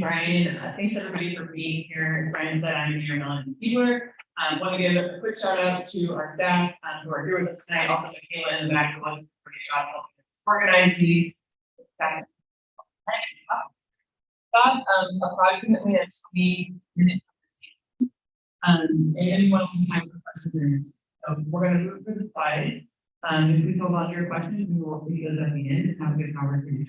Brian. Thanks everybody for being here. As Brian said, I'm Mayor Kebler. Want to give a quick shout out to our staff who are here with us tonight. Also, Kayla in the back who was pretty job helping organize these. Got approximately a 20-minute and anyone can time for questions. So we're going to move through the slides. If we go on your questions, we will see those at the end and have a good conversation.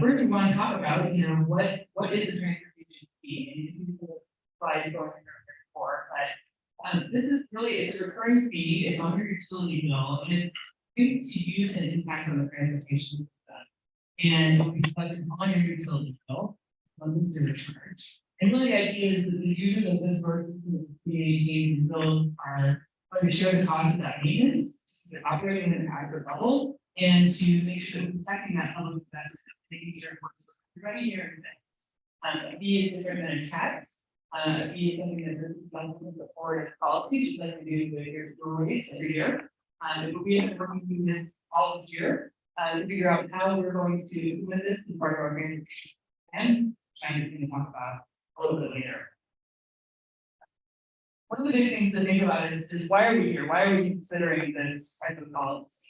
First, we want to talk about, what is the transportation fee? And you can slide going before, but this is really, it's a recurring fee. It's on your utility bill, and it's due to use and impact on the transportation system. And we collect on your utility bill, on the sewer charge. And really, the idea is that the users of this work, the bills are going to share the cost of that maintenance, operating at an aggregate level, and to make sure that protecting that public investment, making sure it works for everybody here. A fee is different than a tax. A fee is something that is done before its policy, just like we do with your school rates every year. But we have been working through this all this year to figure out how we're going to implement this as part of our transportation plan, which I'm going to talk about a little bit later. One of the big things to think about is why are we here? Why are we considering this type of policy?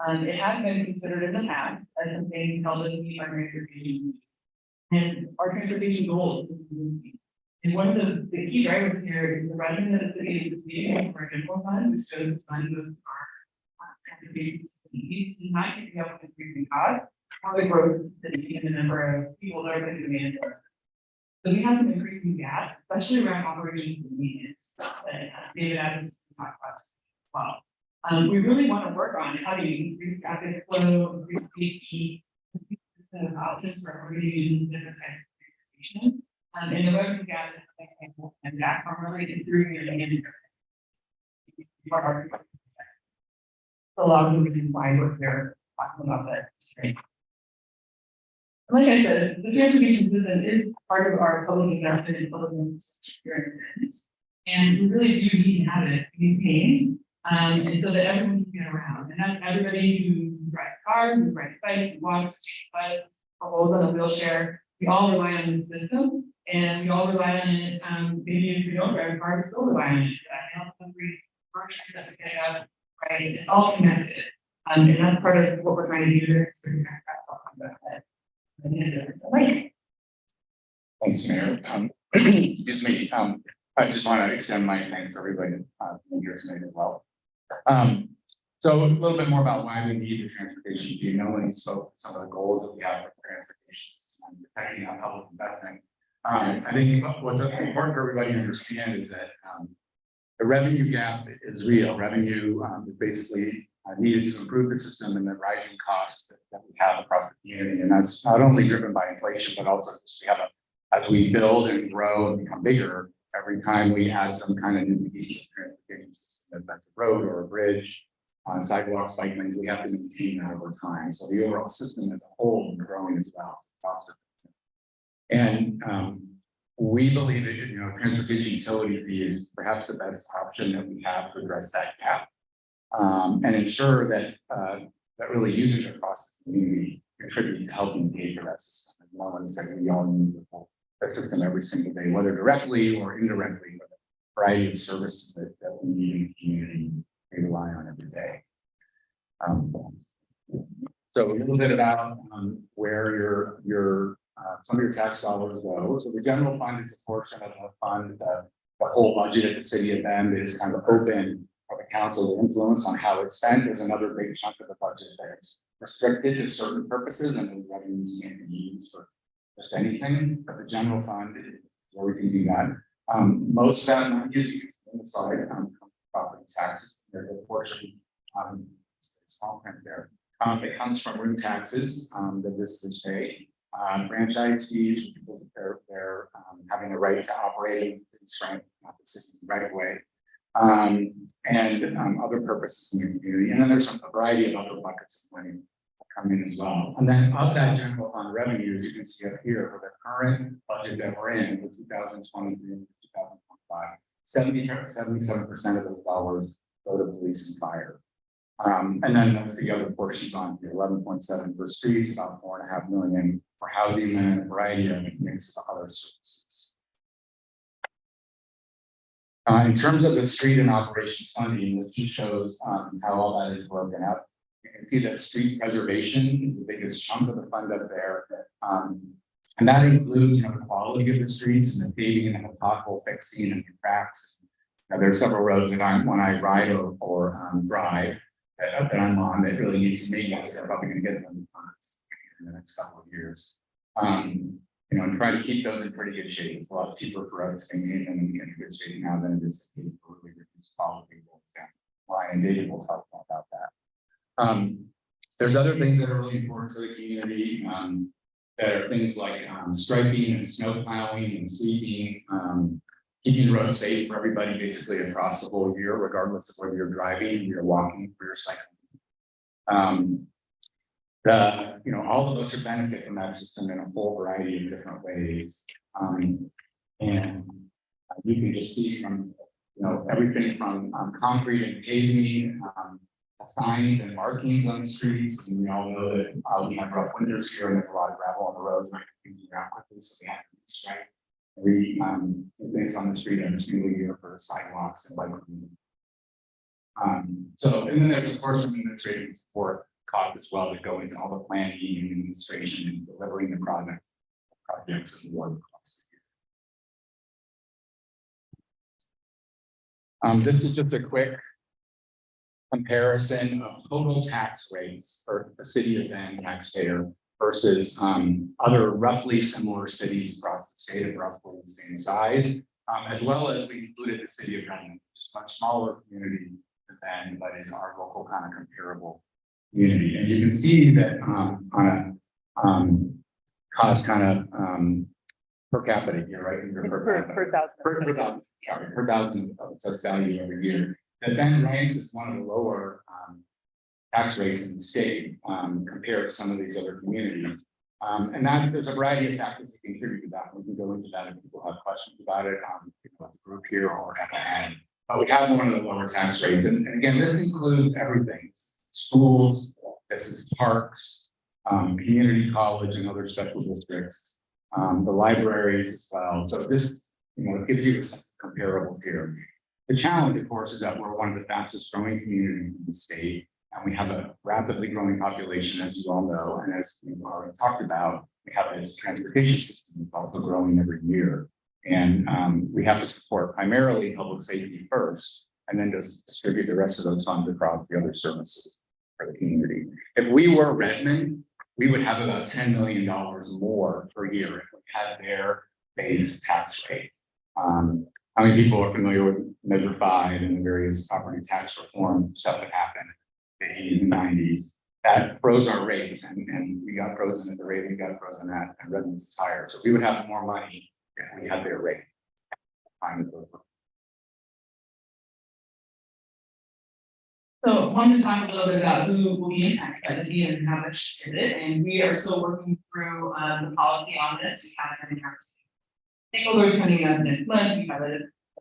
It has been considered in the past as something held as a our transportation and our transportation goals. And one of the key drivers here is the revenue that the city is receiving from our general fund, which shows the money goes to our transportation needs, not keeping up with increasing costs, or the growth of the city and the number of people that are going to manage our. So we have some increasing gaps, especially around operations and maintenance that David Abbas talked about as well. We really want to work on how do you increase traffic flow, increase safety, increase options for everybody using different types of transportation. And the revenue gap is and that are really improving your management. A lot of the reasons why we're here talking about that today. Like I said, the transportation system is part of our public investment in public infrastructure, and we really do need to have it maintained, and so that everyone can get around. And that's everybody who drives cars, who rides bikes, who walks, bikes, or rolls on a wheelchair. We all rely on the system, and we all rely on it. Maybe if we don't drive a car, we still rely on it. Every grocery that we have, right? It's all connected, and that's part of what we're trying to do here. Thanks, Mayor. Excuse me. I just want to extend my thanks to everybody here tonight as well. So a little bit more about why we need the transportation fee. No one spoke some of the goals that we have for transportation system and protecting our public investment. I think what's important for everybody to understand is that the revenue gap is real. Revenue is basically needed to improve the system and the rising costs that we have across the community. And that's not only driven by inflation, but also as we build and grow and become bigger, every time we add some kind of new piece of transportation system, that's a road or a bridge, on sidewalks, bike lanes, we have to maintain that over time. So the overall system as a whole is growing as well. And we believe that transportation utility fee is perhaps the best option that we have to address that gap. And ensure that that really users across the community contribute to helping pay for that system. And one is that we all use the system every single day, whether directly or indirectly, with a variety of services that we need in the community, we rely on every day. So a little bit about where your some of your tax dollars go. So the general fund is a portion of the fund. The whole budget of the city of Bend is kind of open for the council to influence on how it's spent. There's another big chunk of the budget that's restricted to certain purposes, and those revenues can't be used for just anything. But the general fund is where we can do that. Most of that money is used on the side comes from property taxes. There's a portion, small print there. It comes from room taxes that visitors pay. Franchise fees, people they're having the right to operate in strength, not the city right away. And other purposes in the community. And then there's a variety of other buckets of money that come in as well. And then of that general fund revenues, you can see up here for the current budget that we're in for 2023 and 2025, 77% of those dollars go to police and fire. And then the other portions on here, 11.7 for streets, about $4.5 million for housing and a variety of mix of other services. In terms of the street and operations funding, this just shows how all that is broken up. You can see that street preservation is the biggest chunk of the fund up there. And that includes, the quality of the streets and the paving and the pothole fixing and the cracks. Now, there are several roads that when I ride or drive that I'm on that really needs to be, I'm probably going to get them in the next couple of years. And try to keep those in pretty good shape. It's a lot cheaper for us to maintain them in good shape now than it is to really reduce quality. And David will talk more about that. There's other things that are really important to the community. That are things like striping and snow plowing and sweeping, keeping the road safe for everybody basically across the whole year, regardless of whether you're driving, you're walking, or you're cycling. All of us should benefit from that system in a whole variety of different ways. And you can just see from everything from concrete and paving, signs and markings on the streets. And we all know that we have rough winters here and there's a lot of gravel on the roads, and things around quickly, so we have to be straight. We do things on the street every single year for sidewalks and bike lanes. And then there's of course some administrative support costs as well that go into all the planning and administration and delivering the projects and work across the year. This is just a quick comparison of total tax rates for a city of Bend taxpayer versus other roughly similar cities across the state of roughly the same size, as well as we included the city of Bend, which is a much smaller community than Bend, but is our local kind of comparable community. And you can see that on a cost kind of per capita here, right? Per thousand of such value every year. That Bend ranks as one of the lower tax rates in the state compared to some of these other communities. And that there's a variety of factors that contribute to that. We can go into that if people have questions about it the group here or at the end. But we have one of the lower tax rates. And again, this includes everything. Schools, this is parks, community college and other special districts, the libraries as well. So this, it gives you comparables here. The challenge, of course, is that we're one of the fastest growing communities in the state, and we have a rapidly growing population, as you all know, and as we've already talked about, we have this transportation system that's also growing every year. And we have to support primarily public safety first, and then just distribute the rest of those funds across the other services for the community. If we were Redmond, we would have about $10 million more per year if we had their base tax rate. How many people are familiar with Measure 5 and the various property tax reforms, stuff that happened in the 80s and 90s? That froze our rates, and we got frozen at the rate we got frozen at, and Redmond's is higher. So we would have more money if we had their rate. So I wanted to talk a little bit about who will be impacted by the fee and how much is it, and we are still working through the policy on this. We haven't stakeholders coming up next month. We have a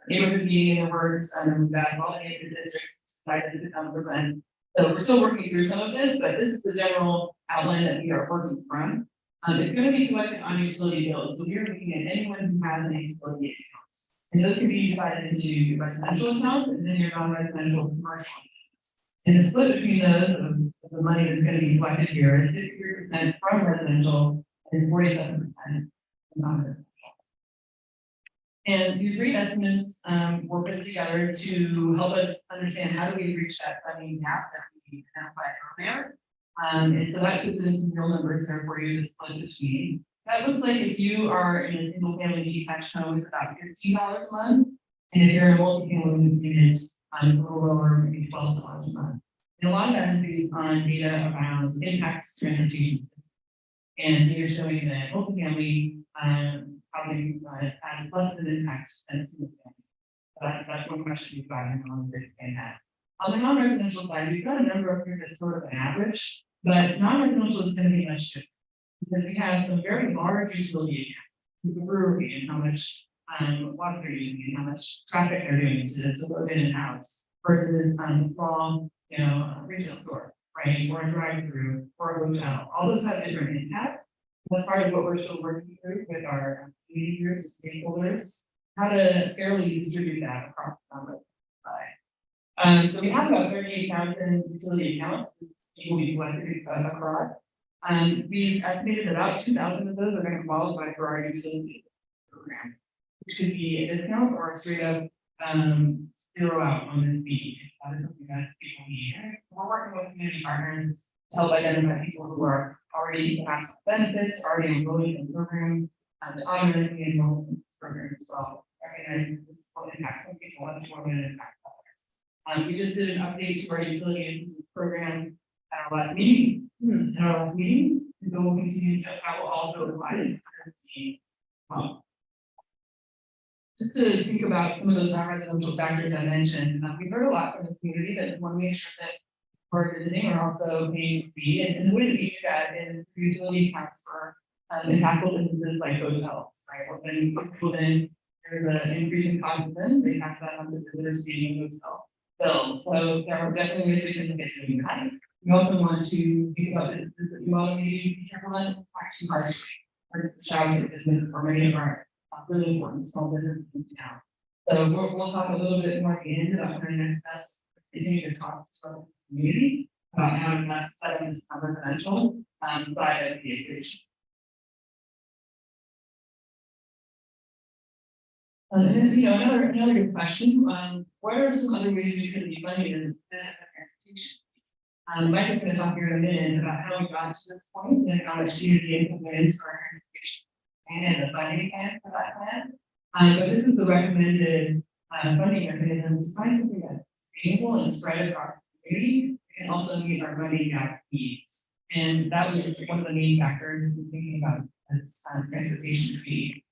neighborhood meeting in the works, and we've got all the neighborhood districts decided to come to. So we're still working through some of this, but this is the general outline that we are working from. It's going to be collected on utility bills. So we're looking at anyone who has an utility account, and those can be divided into residential accounts and then your non-residential commercial accounts. And the split between those of the money that's going to be collected here is 53% from residential and 47% from non-residential. And these rate estimates were put together to help us understand how do we reach that funding gap that we identified earlier. And so that puts in some real numbers there for you to split between. That looks like if you are in a single family detached home, it's about $15 a month. And if you're in a multi-family unit, it's a little lower, maybe $12 a month. And a lot of that is based on data around impacts to transportation. And data showing that multi-family housing has less of an impact than single family. So that's one question you've got on understand that. On the non-residential side, we've got a number of here that's sort of an average, but non-residential is going to be much different because we have some very large utility accounts, the brewery and how much water they're using and how much traffic they're doing to load in and out versus small, retail store, right? Or a drive-through or a hotel. All those have different impacts. That's part of what we're still working through with our community groups, stakeholders, how to fairly distribute that across the number. So we have about 38,000 utility accounts we collected across. We've estimated about 2,000 of those are going to qualify for our utility program, which could be a discount or a straight up zero out on this fee. That is something that people need. We're working with community partners to help identify people who are already have benefits, already enrolled in programs, to automatically enroll in this program as well. Recognizing this will impact some people much more than it impacts others. We just did an update to our utility program at our last meeting. And so we'll continue to, that will also apply to the just to think about some of those non-residential factors I mentioned. We've heard a lot from the community that want to make sure that we're visiting are also paying fee, and the way that we do that is through utility accounts for impactful businesses like hotels, right? Or then there's an increase in cost of them, they have that on the visitors being a hotel bill. So there are definitely ways we can look at doing that. We also want to think about this that you all need to be careful not to impact too harshly, or to shout at business or many of our really important small businesses in town. So we'll talk a little bit more at the end about our next steps. Continue to talk to the community about how to best set up this residential side of the equation. And then, another good question. What are some other ways we could be funding this transportation? Mike is going to talk here in a minute about how we got to this point and how much unity implemented for our transportation and the funding plan for that plan. But this is the recommended funding mechanism to find something that's sustainable and spread across the community and also meet our money gap needs. And that was one of the main factors in thinking about this transportation fee.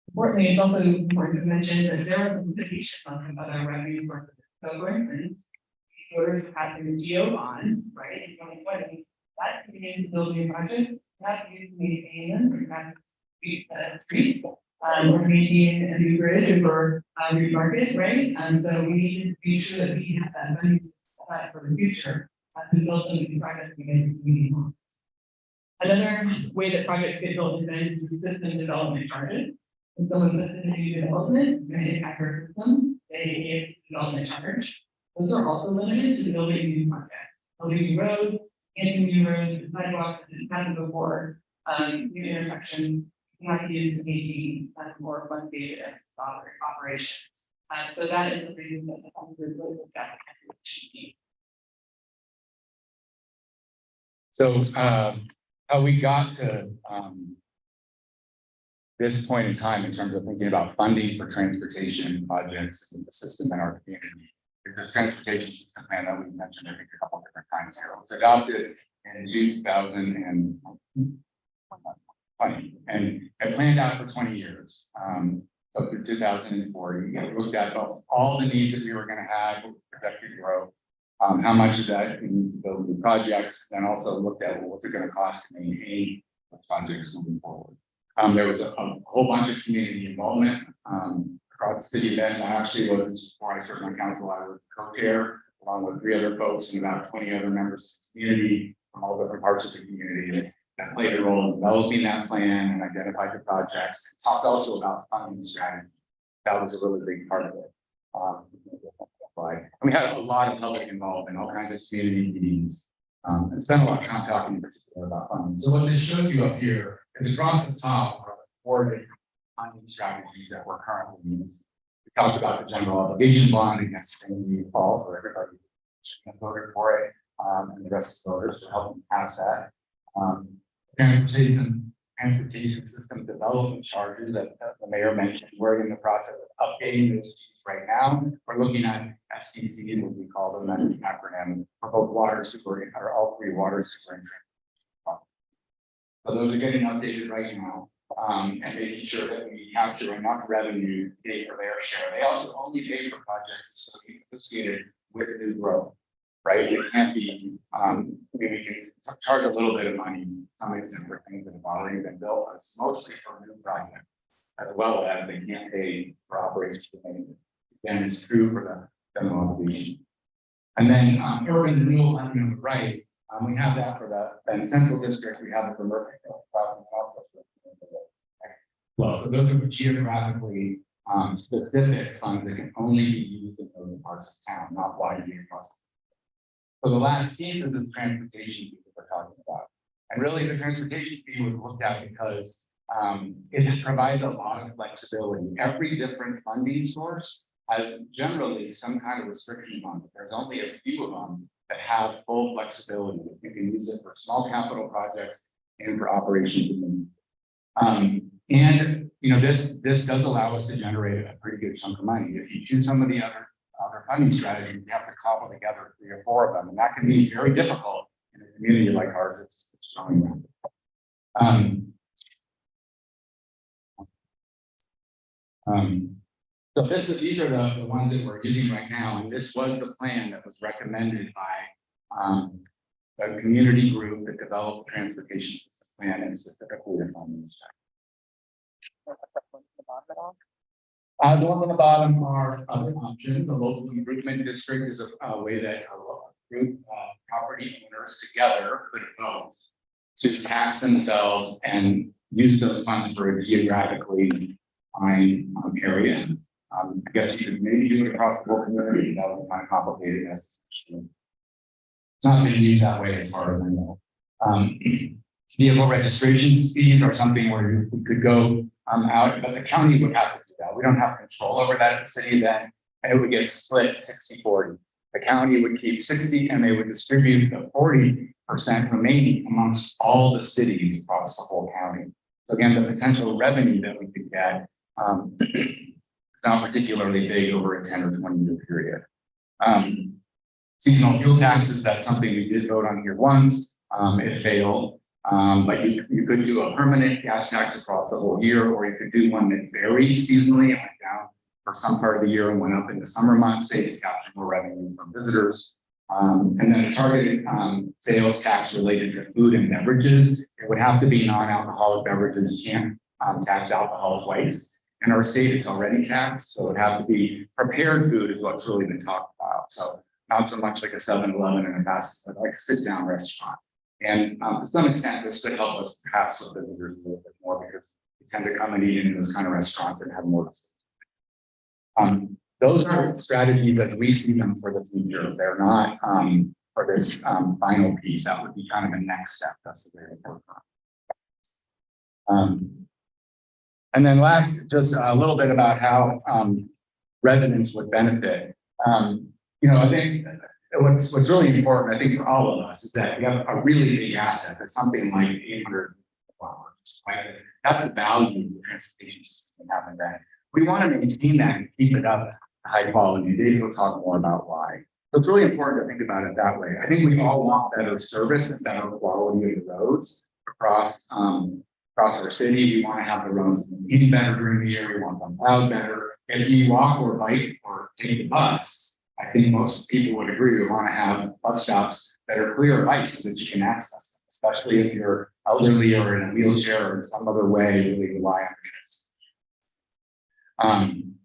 Importantly, it's also important to mention that there are limitations on other revenue sources. So for instance, voters have the GO bonds, right, in 2020, that can be used to build new projects, not used to maintain them, or not streets, or maintain a new bridge or new market, right? And so we need to be sure that we have that money for the future to build some of these projects we can community homes. Another way that projects get built is through system development charges. If someone puts in a new development, it's going to impact our system, they give development charge. Those are also limited to building new projects, building new roads, getting new roads, sidewalks, that didn't happen before, new intersections, not used to maintain more fund-based operations. So that is the reason that the fund group really looked at the. So how we got to this point in time in terms of thinking about funding for transportation projects in the system in our community is this transportation system plan that we mentioned I think a couple different times here. It was adopted in 2020 and it planned out for 20 years. Up through 2040, we looked at all the needs that we were going to have, projected growth, how much is that we need to build new projects, and also looked at what's it going to cost to maintain the projects moving forward. There was a whole bunch of community involvement across the city. Then I actually wasn't before I served on council. I was co-chair along with 3 other folks and about 20 other members of the community from all different parts of the community that played a role in developing that plan and identified the projects. Talked also about funding strategy. That was a really big part of it. And we had a lot of public involvement, all kinds of community meetings, and spent a lot of time talking in particular about funding. So what this shows you up here is across the top are the 4 different funding strategies that we're currently using. We talked about the general obligation bond against the fall for everybody who voted for it, and the rest of the voters for helping pass that. Transportation system development charges that the mayor mentioned. We're in the process of updating those right now. We're looking at SCC, what we call them, that's the acronym for both water super or all 3 water super. So those are getting updated right now, and making sure that we capture enough revenue to pay for their share. They also only pay for projects associated with new growth, right? It can't be, we can charge a little bit of money, some of these different things that have already been built, but it's mostly for new projects, as well as they can't pay for operations. Again, it's true for the general obligation. And then urban renewal on the right, We have that for the and central district. We have it for Murphyville. Well, so those are geographically specific funds that can only be used in those parts of town, not widely across. So the last piece is the transportation fee that we're talking about. And really the transportation fee was looked at because it provides a lot of flexibility. Every different funding source has generally some kind of restriction on it. There's only a few of them that have full flexibility. You can use it for small capital projects and for operations. And you know, this does allow us to generate a pretty good chunk of money. If you choose some of the other funding strategies, you have to cobble together 3 or 4 of them, and that can be very difficult in a community like ours. It's strong. So these are the ones that we're using right now, and this was the plan that was recommended by the community group that developed the transportation system plan and specifically the funding strategy. The one on the bottom are other options. The local improvement district is a way that a group of property owners together could vote to tax themselves and use those funds for a geographically defined area. I guess you could maybe do it across the whole community. That would be kind of complicated. It's not being used that way as far as I know. Vehicle registration fees are something where we could go out, but the county would have to do that. We don't have control over that at the city then, and it would get split 60-40. The county would keep 60 and they would distribute the 40% remaining amongst all the cities across the whole county. So again, the potential revenue that we could get is not particularly big over a 10 or 20 year period. Seasonal fuel taxes, that's something we did vote on here once. It failed. But you could do a permanent gas tax across the whole year, or you could do one that varied seasonally and went down for some part of the year and went up in the summer months, say to capture more revenue from visitors. And then a targeted sales tax related to food and beverages. It would have to be non-alcoholic beverages. You can't tax alcohol twice. In our state, it's already taxed, so it would have to be prepared food is what's really been talked about. So not so much like a 7-Eleven and a fast, but like a sit-down restaurant. And to some extent, this could help us perhaps with visitors a little bit more because we tend to come and eat in those kind of restaurants and have more. Those are strategies as we see them for the future. They're not for this final piece. That would be kind of the next step. That's the way to work on. And then last, just a little bit about how residents would benefit. You know, I think what's really important, I think, for all of us is that we have a really big asset. That's something like 800 flowers. Right? That's the value of the transportation system having that. We want to maintain that and keep it up to high quality. David will talk more about why. So it's really important to think about it that way. I think we all want better service and better quality of the roads across our city. We want to have the roads eating better during the year. We want them plowed better. If you walk or bike or take the bus, I think most people would agree we want to have bus stops that are clear of ice so that you can access them, especially if you're elderly or in a wheelchair or in some other way really rely on transportation.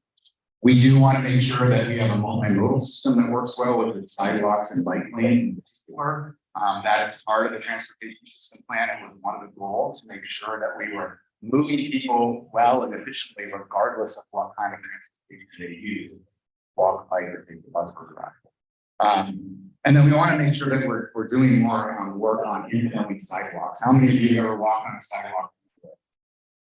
We do want to make sure that we have a multimodal system that works well with the sidewalks and bike lanes in particular. That is part of the transportation system plan. It was one of the goals to make sure that we were moving people well and efficiently, regardless of what kind of transportation they use. Walk, bike, or take the bus or drive. And then we want to make sure that we're doing more work on infilling sidewalks. How many of you ever walk on a sidewalk?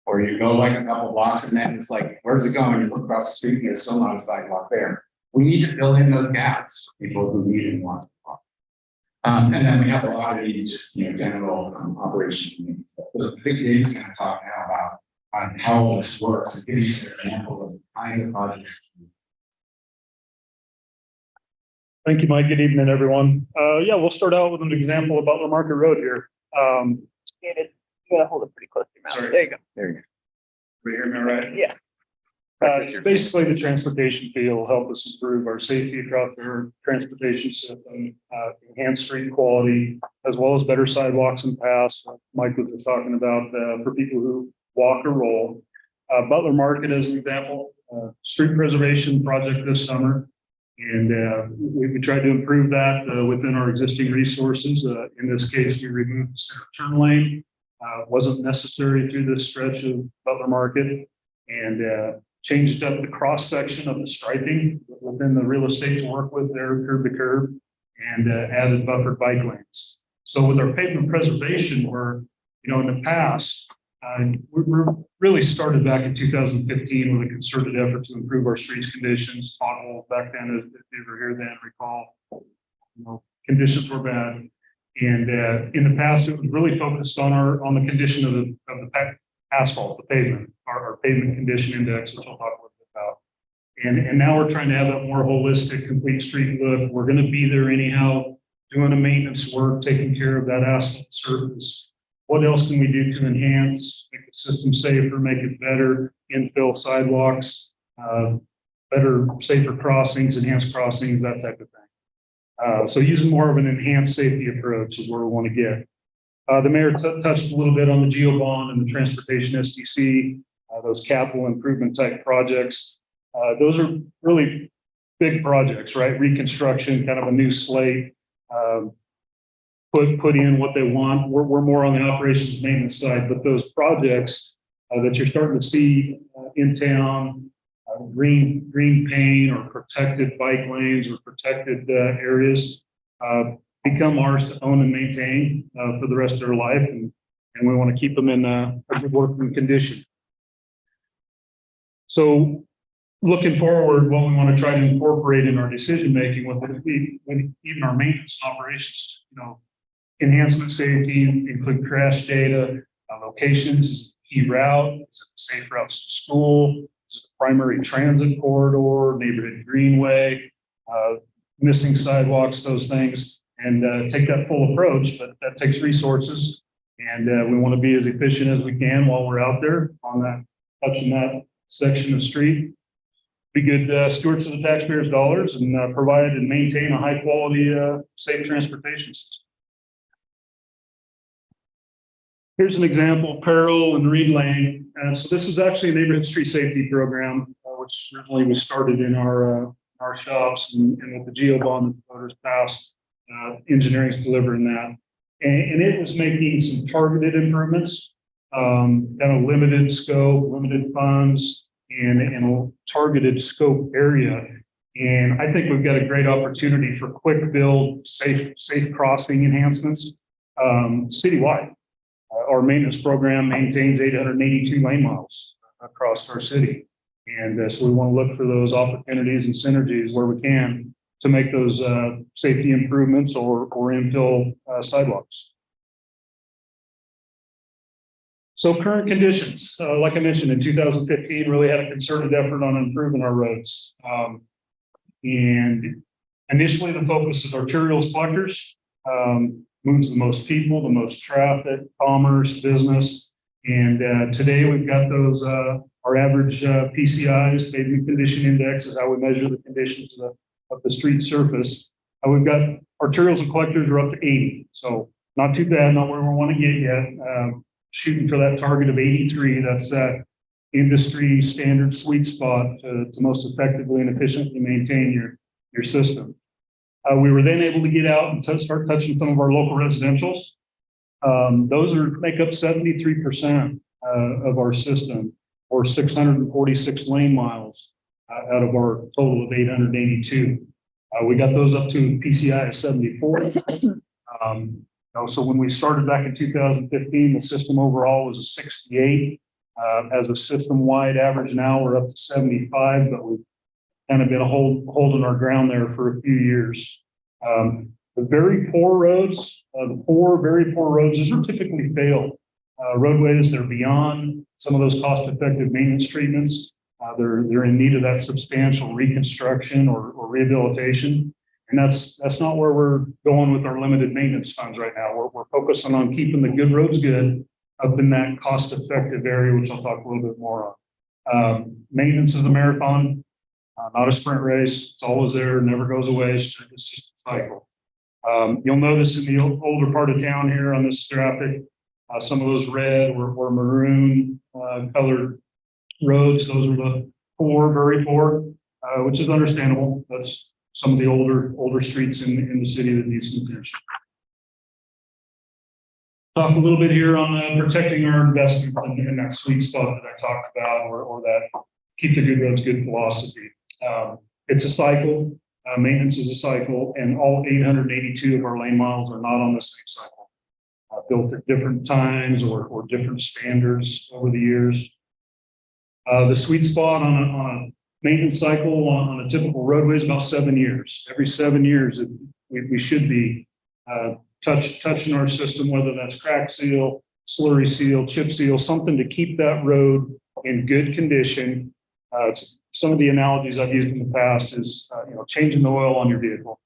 Or you go like a couple blocks and then it's like, where's it going? You look across the street and there's still not a sidewalk there. We need to fill in those gaps for people who need and want to walk. And then we have a lot of these just general operations needs. So I think David's going to talk now about how all this works and give you some examples of the kind of projects. Thank you, Mike. Good evening, everyone. Yeah, we'll start out with an example about Butler Market Road here. You gotta hold it pretty close to your mouth. Sorry. There you go. There you go. We hear me all right? Yeah. Basically, the transportation fee will help us improve our safety across our transportation system, enhance street quality, as well as better sidewalks and paths. Mike was just talking about for people who walk or roll. Butler Market, as an example, street preservation project this summer. And we tried to improve that within our existing resources. In this case, we removed the center turn lane. Wasn't necessary through this stretch of Butler Market, and changed up the cross section of the striping within the real estate to work with there, curb to curb, and added buffered bike lanes. So with our pavement preservation, in the past, we're really started back in 2015 with a concerted effort to improve our streets conditions. Potholes back then, if you were here then, recall, conditions were bad. And in the past, it was really focused on the condition of the asphalt, the pavement, our pavement condition index, which I'll talk a little bit about. And now we're trying to have a more holistic, complete street look. We're going to be there anyhow, doing a maintenance work, taking care of that asphalt surface. What else can we do to enhance, make the system safer, make it better, infill sidewalks, better, safer crossings, enhanced crossings, that type of thing. So using more of an enhanced safety approach is where we want to get. The mayor touched a little bit on the GEO bond and the transportation SDC, those capital improvement type projects. Those are really big projects, right? Reconstruction, kind of a new slate. Put in what they want. We're more on the operations maintenance side, but those projects that you're starting to see in town, green paint or protected bike lanes or protected areas, become ours to own and maintain for the rest of their life, and we want to keep them in a good working condition. So, looking forward, what we want to try to incorporate in our decision making with even our maintenance operations, enhancement safety, include crash data, locations, key route, safe routes to school, primary transit corridor, neighborhood greenway, missing sidewalks, those things, and take that full approach, but that takes resources, and we want to be as efficient as we can while we're out there on that, touching that section of street. Be good stewards of the taxpayers' dollars and provide and maintain a high quality, safe transportation system. Here's an example, Peril and Reed Lane. So this is actually a neighborhood street safety program, which originally was started in our shops, and with the GEO bond that the voters passed, engineering is delivering that. And it was making some targeted improvements, kind of limited scope, limited funds, and a targeted scope area. And I think we've got a great opportunity for quick build, safe crossing enhancements citywide. Our maintenance program maintains 882 lane miles across our city. And so we want to look for those opportunities and synergies where we can to make those safety improvements or infill sidewalks. So current conditions, like I mentioned, in 2015, really had a concerted effort on improving our roads. And initially the focus is arterials collectors. Moves the most people, the most traffic, commerce, business. And today we've got those, our average PCIs, pavement condition index is how we measure the conditions of the street surface. We've got arterials and collectors are up to 80. So not too bad, not where we want to get yet. Shooting for that target of 83. That's that industry standard sweet spot to most effectively and efficiently maintain your system. We were then able to get out and start touching some of our local residentials. Those make up 73% of our system, or 646 lane miles out of our total of 882. We got those up to PCI of 74. So when we started back in 2015, the system overall was a 68. As a system-wide average now, we're up to 75, but we've kind of been holding our ground there for a few years. The very poor roads, very poor roads, those are typically failed roadways that are beyond some of those cost-effective maintenance treatments. They're in need of that substantial reconstruction or rehabilitation. And that's not where we're going with our limited maintenance funds right now. We're focusing on keeping the good roads good up in that cost-effective area, which I'll talk a little bit more on. Maintenance is a marathon, not a sprint race. It's always there, never goes away. It's just a cycle. You'll notice in the older part of town here on this graphic, some of those red or maroon colored roads. Those are the poor, very poor, which is understandable. That's some of the older streets in the city that need some attention. Talk a little bit here on protecting our investment in that sweet spot that I talked about, or that keep the good roads good philosophy. It's a cycle. Maintenance is a cycle, and all 882 of our lane miles are not on the same cycle. Built at different times or different standards over the years. The sweet spot on a maintenance cycle on a typical roadway is about 7 years. Every 7 years, we should be touching our system, whether that's crack seal, slurry seal, chip seal, something to keep that road in good condition. Some of the analogies I've used in the past is, changing the oil on your vehicle.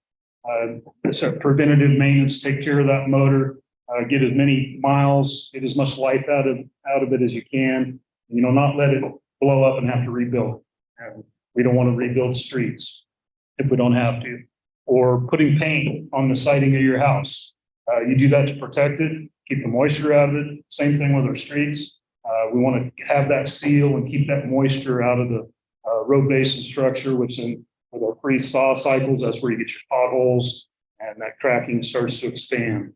It's a preventative maintenance, take care of that motor, get as many miles, get as much life out of it as you can, not let it blow up and have to rebuild. And we don't want to rebuild streets if we don't have to, or putting paint on the siding of your house. You do that to protect it, keep the moisture out of it. Same thing with our streets. We want to have that seal and keep that moisture out of the road base and structure, which with our freeze-thaw cycles, that's where you get your potholes and that cracking starts to expand.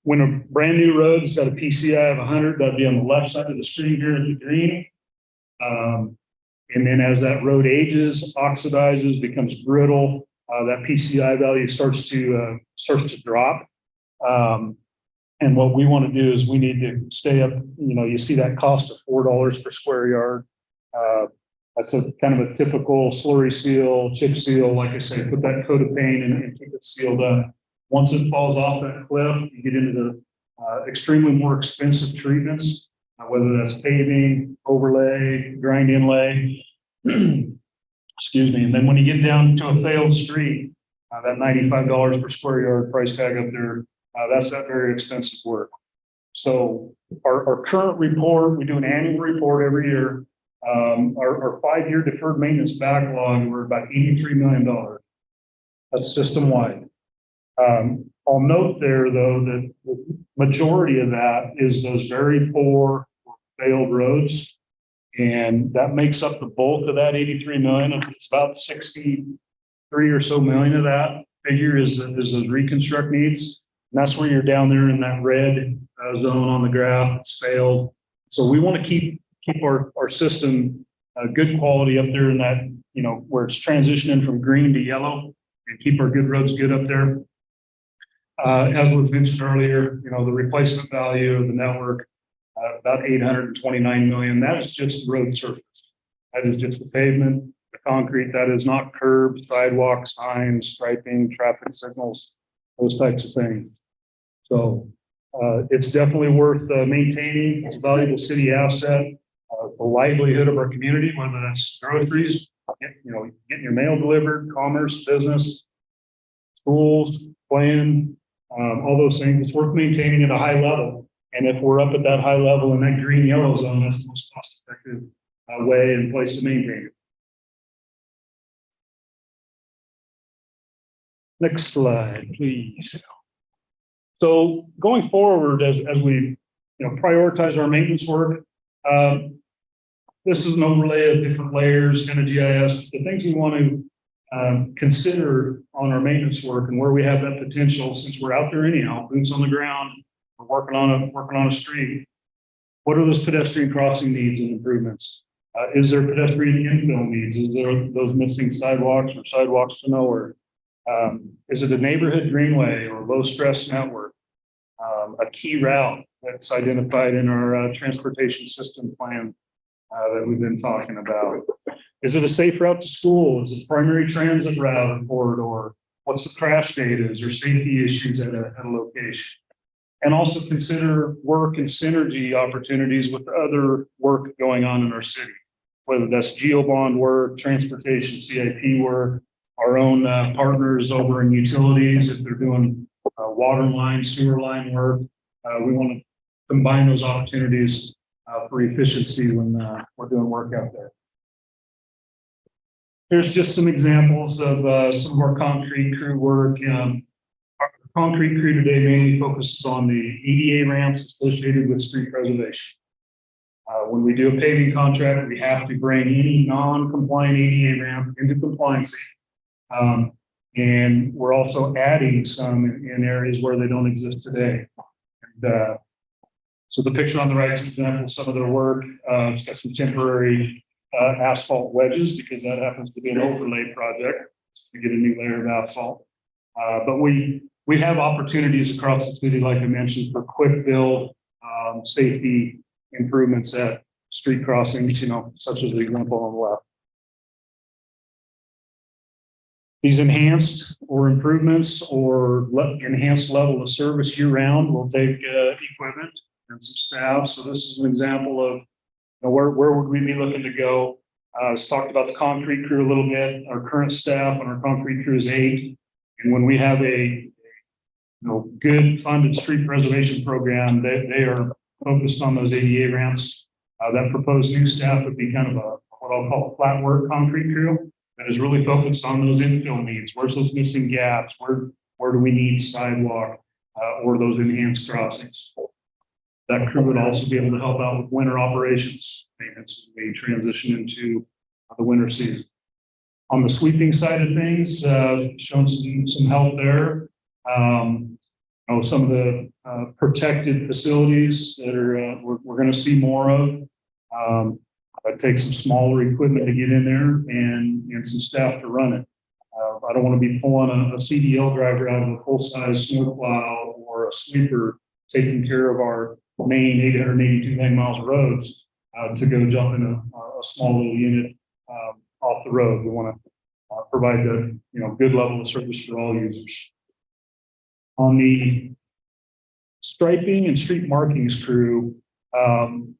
When a brand new road has got a PCI of 100, that'd be on the left side of the screen here in the green. And then as that road ages, oxidizes, becomes brittle, that PCI value starts to drop. And what we want to do is we need to stay up, you see that cost of $4 per square yard. That's a kind of a typical slurry seal, chip seal, like I say, put that coat of paint and keep it sealed up. Once it falls off that cliff, you get into the extremely more expensive treatments, whether that's paving, overlay, grind inlay, excuse me. And then when you get down to a failed street, that $95 per square yard price tag up there, that's that very expensive work. So our current report, we do an annual report every year. Our 5-year deferred maintenance backlog, we're about $83 million. That's system-wide. I'll note there, though, that the majority of that is those very poor failed roads. And that makes up the bulk of that 83 million. It's about 63 or so million of that figure is those reconstruct needs. And that's where you're down there in that red zone on the graph. It's failed. So we want to keep our system good quality up there in that, where it's transitioning from green to yellow, and keep our good roads good up there. As was mentioned earlier, the replacement value of the network, about 829 million. That is just the road surface. That is just the pavement, the concrete. That is not curbs, sidewalks, signs, striping, traffic signals, those types of things. So it's definitely worth maintaining. It's a valuable city asset. The livelihood of our community, whether that's groceries, getting your mail delivered, commerce, business, schools, playing, all those things. It's worth maintaining at a high level. And if we're up at that high level in that green yellow zone, that's the most cost effective way and place to maintain it. Next slide, please. So going forward, as we prioritize our maintenance work, this is an overlay of different layers in a GIS. The things we want to consider on our maintenance work and where we have that potential, since we're out there anyhow, boots on the ground, we're working on a street. What are those pedestrian crossing needs and improvements? Is there pedestrian infill needs? Is there those missing sidewalks or sidewalks to nowhere? Is it a neighborhood greenway or low stress network? A key route that's identified in our transportation system plan that we've been talking about. Is it a safe route to school? Is it primary transit route or corridor? What's the crash data? Is there safety issues at a location? And also consider work and synergy opportunities with other work going on in our city, whether that's geobond work, transportation, CIP work, our own partners over in utilities, if they're doing water line, sewer line work. We want to combine those opportunities for efficiency when we're doing work out there. Here's just some examples of some of our concrete crew work. Our concrete crew today mainly focuses on the EDA ramps associated with street preservation. When we do a paving contract, we have to bring any non-compliant EDA ramp into compliance. And we're also adding some in areas where they don't exist today. And, so the picture on the right is an example of some of their work. It's got some temporary asphalt wedges because that happens to be an overlay project to get a new layer of asphalt. But we have opportunities across the city, like I mentioned, for quick build safety improvements at street crossings, such as the example on the left. These enhanced or improvements or enhanced level of service year round will take equipment and some staff. So this is an example of where would we be looking to go. Let's talked about the concrete crew a little bit. Our current staff on our concrete crew is 8. And when we have a good funded street preservation program, they are focused on those ADA ramps. That proposed new staff would be kind of what I'll call a flat work concrete crew that is really focused on those infill needs. Where's those missing gaps? Where do we need sidewalk or those enhanced crossings? That crew would also be able to help out with winter operations maintenance as we transition into the winter season. On the sweeping side of things, shown some help there. Some of the protected facilities that are we're going to see more of. It takes some smaller equipment to get in there and some staff to run it. I don't want to be pulling a CDL driver out of a full-size snowplow or a sweeper taking care of our main 882 lane miles of roads to go jump in a small little unit off the road. We want to provide a good level of service for all users. On the striping and street markings crew,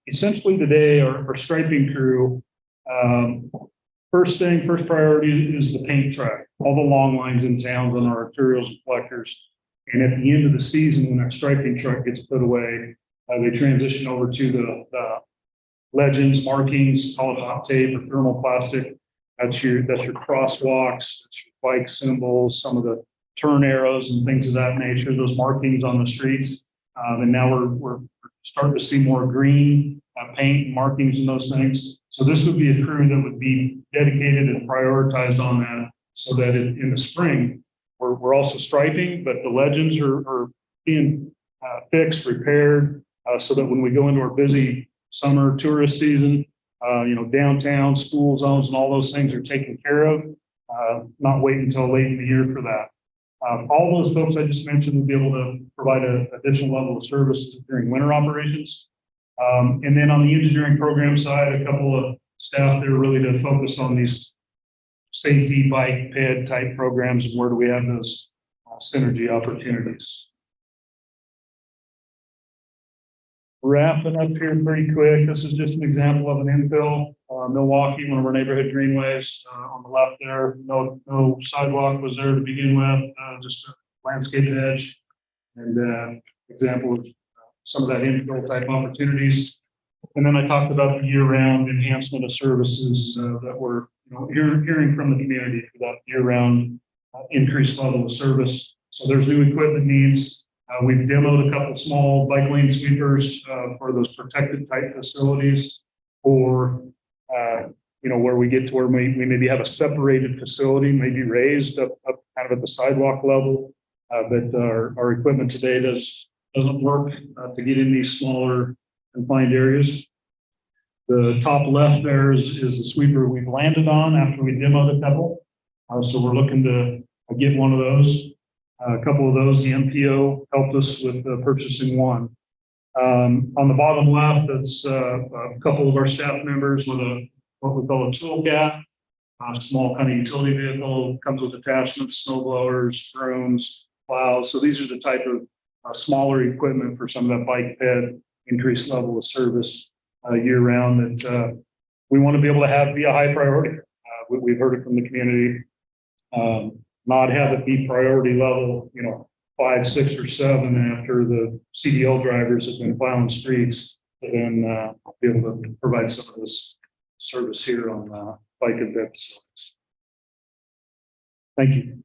essentially today our striping crew, first priority is the paint track, all the long lines in towns on our arterials and collectors. And at the end of the season, when our striping truck gets put away, they transition over to the legends, markings, call it hot tape or thermoplastic. That's your crosswalks, that's your bike symbols, some of the turn arrows and things of that nature, those markings on the streets. And now we're starting to see more green paint markings and those things. So this would be a crew that would be dedicated and prioritized on that, so that in the spring, we're also striping, but the legends are being fixed, repaired, so that when we go into our busy summer tourist season, downtown, school zones and all those things are taken care of, not wait until late in the year for that. All those folks I just mentioned will be able to provide an additional level of service during winter operations. And then on the engineering program side, a couple of staff there really to focus on these safety bike ped type programs, and where do we have those synergy opportunities. Wrapping up here pretty quick. This is just an example of an infill, Milwaukee, one of our neighborhood greenways on the left there. No sidewalk was there to begin with, just a landscape edge, and example of some of that infill type opportunities. And then I talked about the year-round enhancement of services that we're hearing from the community for that year-round increased level of service. So there's new equipment needs. We've demoed a couple small bike lane sweepers for those protected type facilities, or where we get to where we maybe have a separated facility, maybe raised up kind of at the sidewalk level, but our equipment today doesn't work to get in these smaller confined areas. The top left there is the sweeper we've landed on after we demoed a couple. So we're looking to get one of those. A couple of those, the MPO helped us with purchasing one. On the bottom left, that's a couple of our staff members with what we call a tool gap, a small kind of utility vehicle, comes with attachments, snow blowers, brooms, plows. So these are the type of smaller equipment for some of that bike ped increased level of service year round that we want to be able to be a high priority. We've heard it from the community. Not have it be priority level, 5, 6, or 7 after the CDL drivers have been plowing streets, and be able to provide some of this service here on bike and ped facilities. Thank you.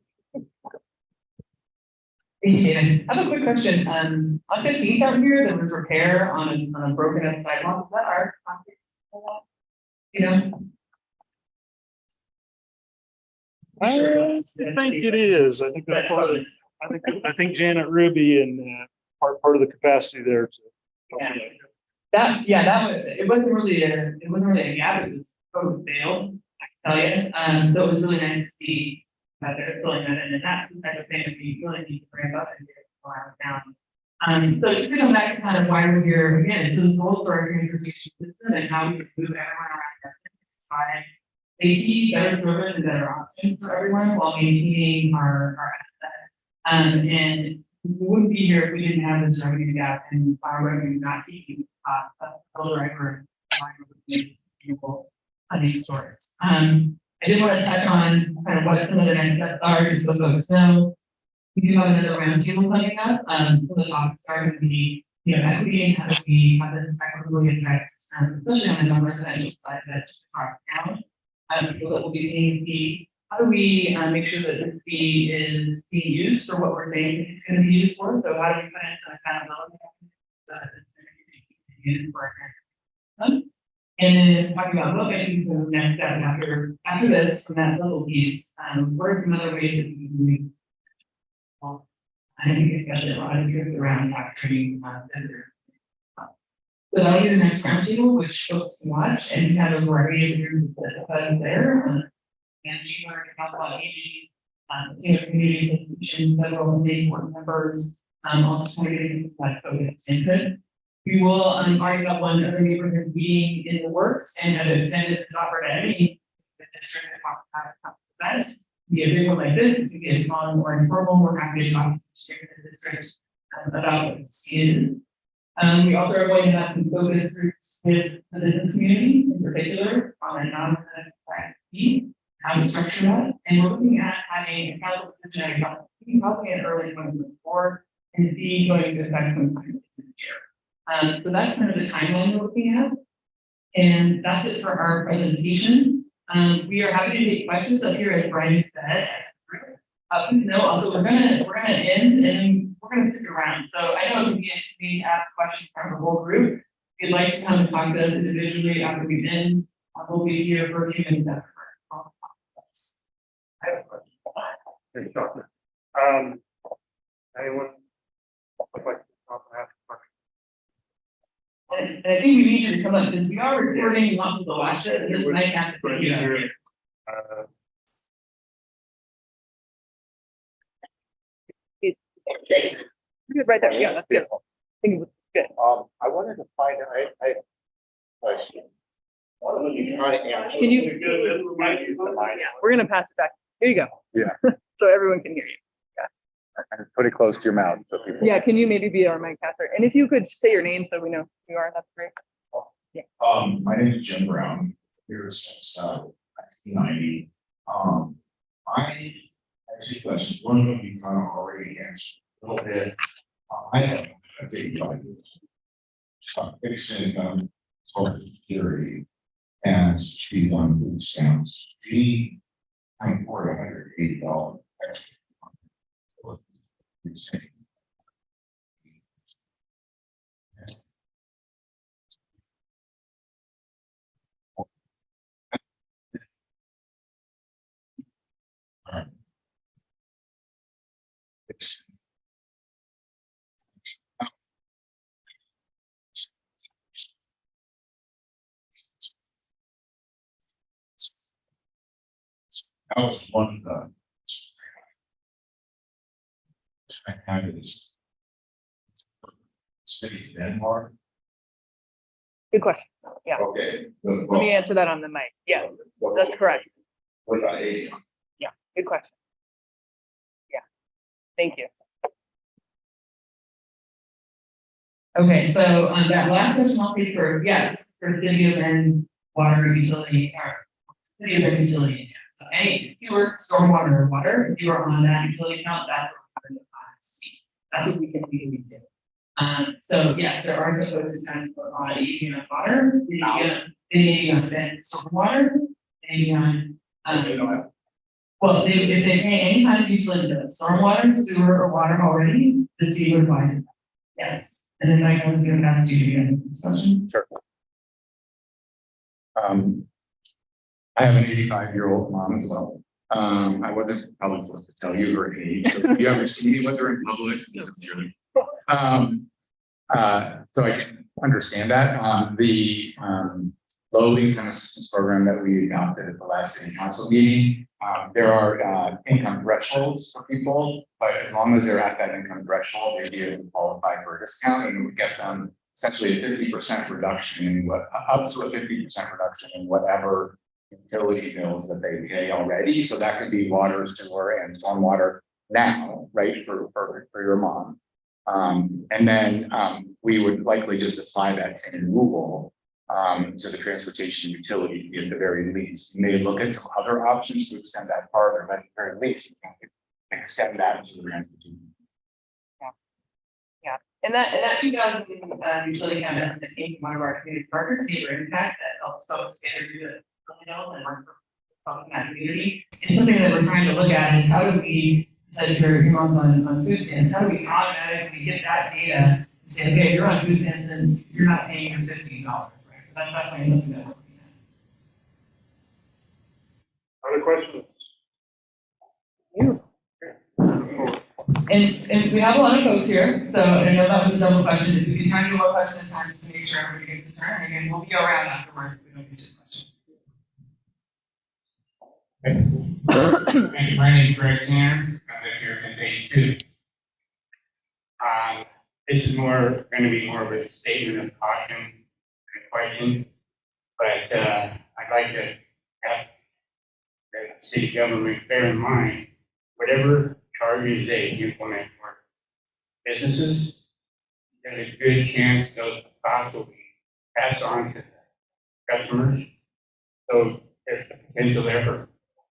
Thank you, Dan. I have a quick question. On 15th out here, there was repair on a broken up sidewalk. Is that our concrete? I think it is. I think that's part of the, I think Janet Ruby and part of the capacity there to. That was, it wasn't really a gap, it was total fail, I can tell you. So it was really nice to see that they're filling that in, and that's the type of thing that we really need to bring up and get around town. So just to come back to kind of why we're here again, it's those goals for our transportation system and how we can move everyone around our system by safety, better service, and better options for everyone while maintaining our asset. And we wouldn't be here if we didn't have this revenue gap and our revenue not keeping funding source. I did want to touch on kind of what some of the next steps are, just so folks know. We do have another roundtable coming up. Some of the topics are going to be, equity and how do we have this equitably affect, especially on the numbers that I just said that just across town. People that will be paying the fee. How do we make sure that the fee is being used for what we're saying it's going to be used for? So how do we put it in accountability? And then talking about what I think the next step after this from that little piece, what are some other ways that we can move? I think especially a lot of trips around capturing visitors. So that'll be the next roundtable, which folks can watch and you have a variety of groups that there. And we are talk about aging, community institutions, federal and state board members, also targeting that focus input. We will already have one other neighborhood meeting in the works and have extended this offer to any district that be a big one like this, it could be a small and more informal, we're happy to talk to the district about what this is. We also are going to have some focus groups with the business community in particular on a non-resident fee, how to structure that. And we're looking at having a council position probably in early 2024 and fee going to affect sometime this year. So that's kind of the timeline we're looking at. And that's it for our presentation. We are happy to take questions up here, as Brian said. Also, we're gonna end and we're gonna stick around. So I know it would be interesting to ask questions from the whole group. If you'd like to come and talk to us individually after we end, we'll be here for a few minutes after. I have a question. Anyone would like to talk about And I think we need you to come up because we are recording, you want people to watch it, and this might have to put you up here. Good, right there. Yeah, that's good. I think it was good. I wanted to find out, I question. Why don't you try to answer? Can you? We're gonna pass it back. Here you go. Yeah. So everyone can hear you. And put it close to your mouth so people. Yeah, can you maybe be our mic caster? And if you could say your name so we know who you are, that's great. My name is Jim Brown, here since 1990. I have two questions. One of them you kind of already answered a little bit. I have a big fixed income, social security, and speed on food stamps. I'm for $180 extra. That was one of the I had this city of Denmark. Good question. Yeah. Okay. Let me answer that on the mic. Yeah, that's correct. What about age? Yeah, good question. Yeah, thank you. Okay, so that last question I'll take for, yes, for city of Bend water utility or city of Bend utility. So any sewer, stormwater, or water, if you are on that utility account, that's what we can legally do. So yes, there are some folks who kind of on EV on water, they on Bend stormwater, they on well, if they pay any kind of utility bill, stormwater, sewer, or water already, the city would buy it. Yes. And then I was going to ask you again discussion. Sure. I have an 85-year-old mom as well. I wasn't probably supposed to tell you her age, so if you ever see me with her in public, so I can understand that. The low income assistance program that we adopted at the last city council meeting, there are income thresholds for people, but as long as they're at that income threshold, they'd be able to qualify for a discount, and it would get them essentially a 50% reduction in up to a 50% reduction in whatever utility bills that they pay already. So that could be water, sewer, and stormwater now, right, for your mom. And then we would likely just apply that same rule to the transportation utility at the very least. You may look at some other options to extend that farther, but at the very least, you can extend that to the transportation. And that 2000 utility account estimate came from one of our community partners, Neighbor Impact, that also standard to and work for that community. And something that we're trying to look at is how do we, said your mom's on food stamps, how do we automatically get that data and say, okay, you're on food stamps and you're not paying your $15, right? So that's definitely something that we're looking at. Other questions? You. And we have a lot of folks here, so I know that was a double question. If we can try to do one question at a time to make sure everybody gets a turn, and again, we'll be around afterwards if we don't get to the question. My name is Grayson. I live here since '82. This is going to be more of a statement of caution and a question, but I'd like to have the city government bear in mind whatever charges they implement for businesses, there's a good chance those costs will be passed on to the customers. So there's the potential there for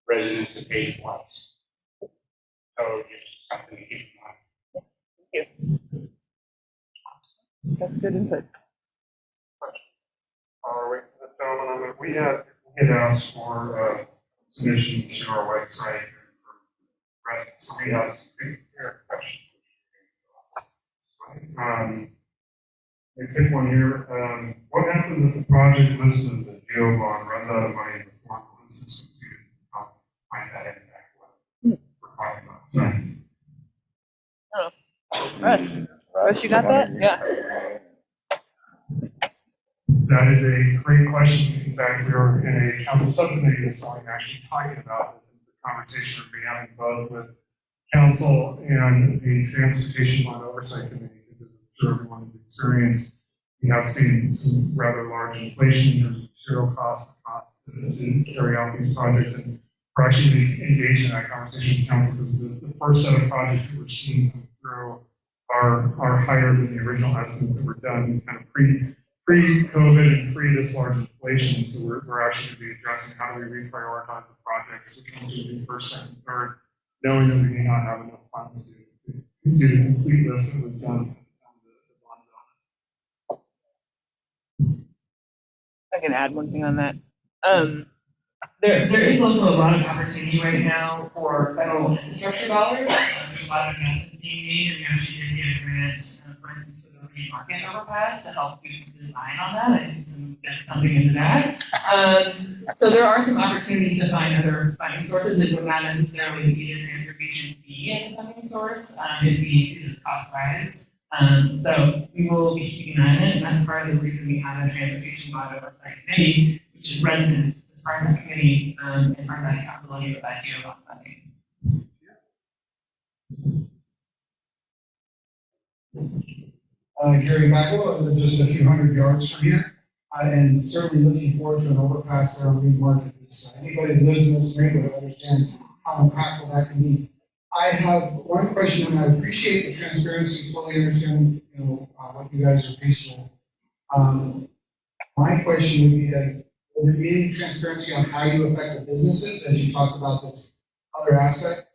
residents to pay twice. So just something to keep in mind. That's good input. We had asked for submissions to our website. So we have questions. We pick one here. What happens if the project listed the GEO bond runs out of money before the list is completed? How might that impact what we're talking about? Russ, you got that? Yeah. That is a great question. In fact, we were in a council subcommittee this morning actually talking about this. It's a conversation we're having both with council and the transportation bond oversight committee, because I'm sure everyone has experienced. We have seen some rather large inflation in terms of material costs to carry out these projects, and we're actually engaged in that conversation with council because the first set of projects that we're seeing come through are higher than the original estimates that were done kind of pre-COVID and pre this large inflation. So we're actually going to be addressing how do we reprioritize the projects, which ones should be first, second, third, knowing that we may not have enough funds to do the complete list that was done. I can add one thing on that. There is also a lot of opportunity right now for federal infrastructure dollars. There's a lot of investments being made, and we actually did get a grant, for instance, for the Green Market overpass to help do some design on that. I see some that's coming into that. So there are some opportunities to find other funding sources. It would not necessarily be a transportation fee as a funding source if we see this cost rise. So we will be keeping an eye on it, and that's part of the reason we have a transportation bond oversight committee, which is residents as part of that committee and part of that accountability with that GEO bond funding. Gary Michael, just a few hundred yards from here, and certainly looking forward to an overpass there on Green Market. Anybody who lives in this neighborhood understands how impactful that can be. I have one question, and I appreciate the transparency, fully understand, what you guys are facing. My question would be that, will there be any transparency on how you affect the businesses as you talk about this other aspect?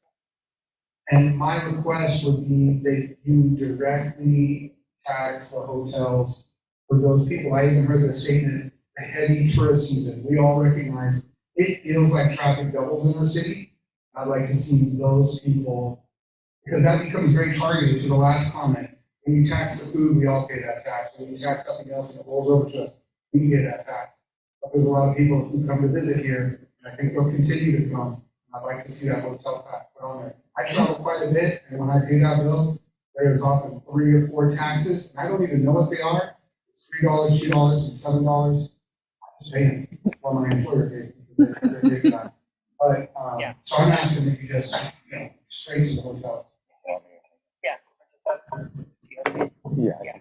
And my request would be that you directly tax the hotels for those people. I even heard the statement, a heavy tourist season. We all recognize it feels like traffic doubles in our city. I'd like to see those people, because that becomes very targeted to the last comment. When you tax the food, we all pay that tax. When you tax something else and it rolls over to us, we pay that tax. But there's a lot of people who come to visit here, and I think they'll continue to come. I'd like to see that hotel pack put on there. I travel quite a bit, and when I pay that bill, there's often 3 or 4 taxes, and I don't even know what they are. It's $3, $2, and $7. I'm just paying for my employer pays because they're big enough. But, Yeah. so I'm asking if you just, straight to the hotel. Yeah.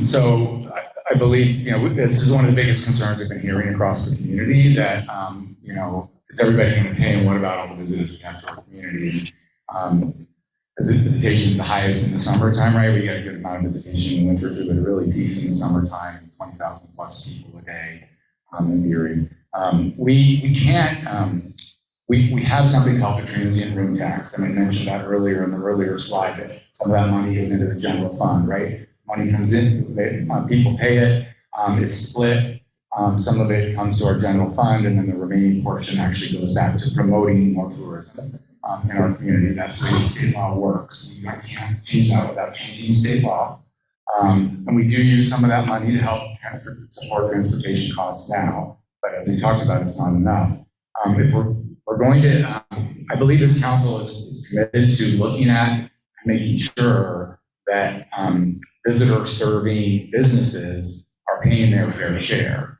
So I believe, this is one of the biggest concerns we've been hearing across the community that, is everybody going to pay, and what about all the visitors we have to our community? Visitation is the highest in the summertime, right? We get a good amount of visitation in the winter too, but it really peaks in the summertime, 20,000 plus people a day in theory. We can't, we have something called the transient room tax, and I mentioned that earlier in the earlier slide, that some of that money goes into the general fund, right? Money comes in, people pay it, it's split. Some of it comes to our general fund, and then the remaining portion actually goes back to promoting more tourism in our community. That's the way the state law works. I can't change that without changing state law. And we do use some of that money to help support transportation costs now, but as we talked about, it's not enough. If we're going to, I believe this council is committed to looking at and making sure that visitor serving businesses are paying their fair share.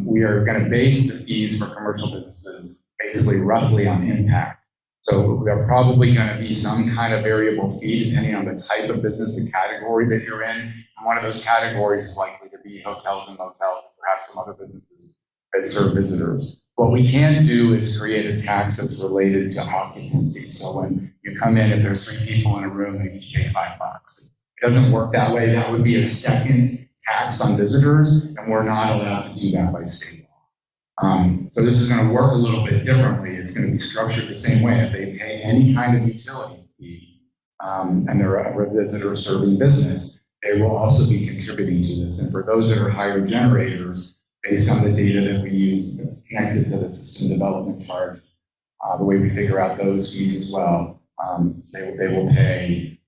We are going to base the fees for commercial businesses basically roughly on impact. So there are probably going to be some kind of variable fee depending on the type of business, the category that you're in. And one of those categories is likely to be hotels and motels, perhaps some other businesses that serve visitors. What we can do is create a tax that's related to occupancy. So when you come in, if there's 3 people in a room, they each pay $5. It doesn't work that way. That would be a second tax on visitors, and we're not allowed to do that by state law. So this is going to work a little bit differently. It's going to be structured the same way. If they pay any kind of utility fee, and they're a visitor serving business, they will also be contributing to this. And for those that are higher generators, based on the data that we use that's connected to the system development charge, the way we figure out those fees as well, they will pay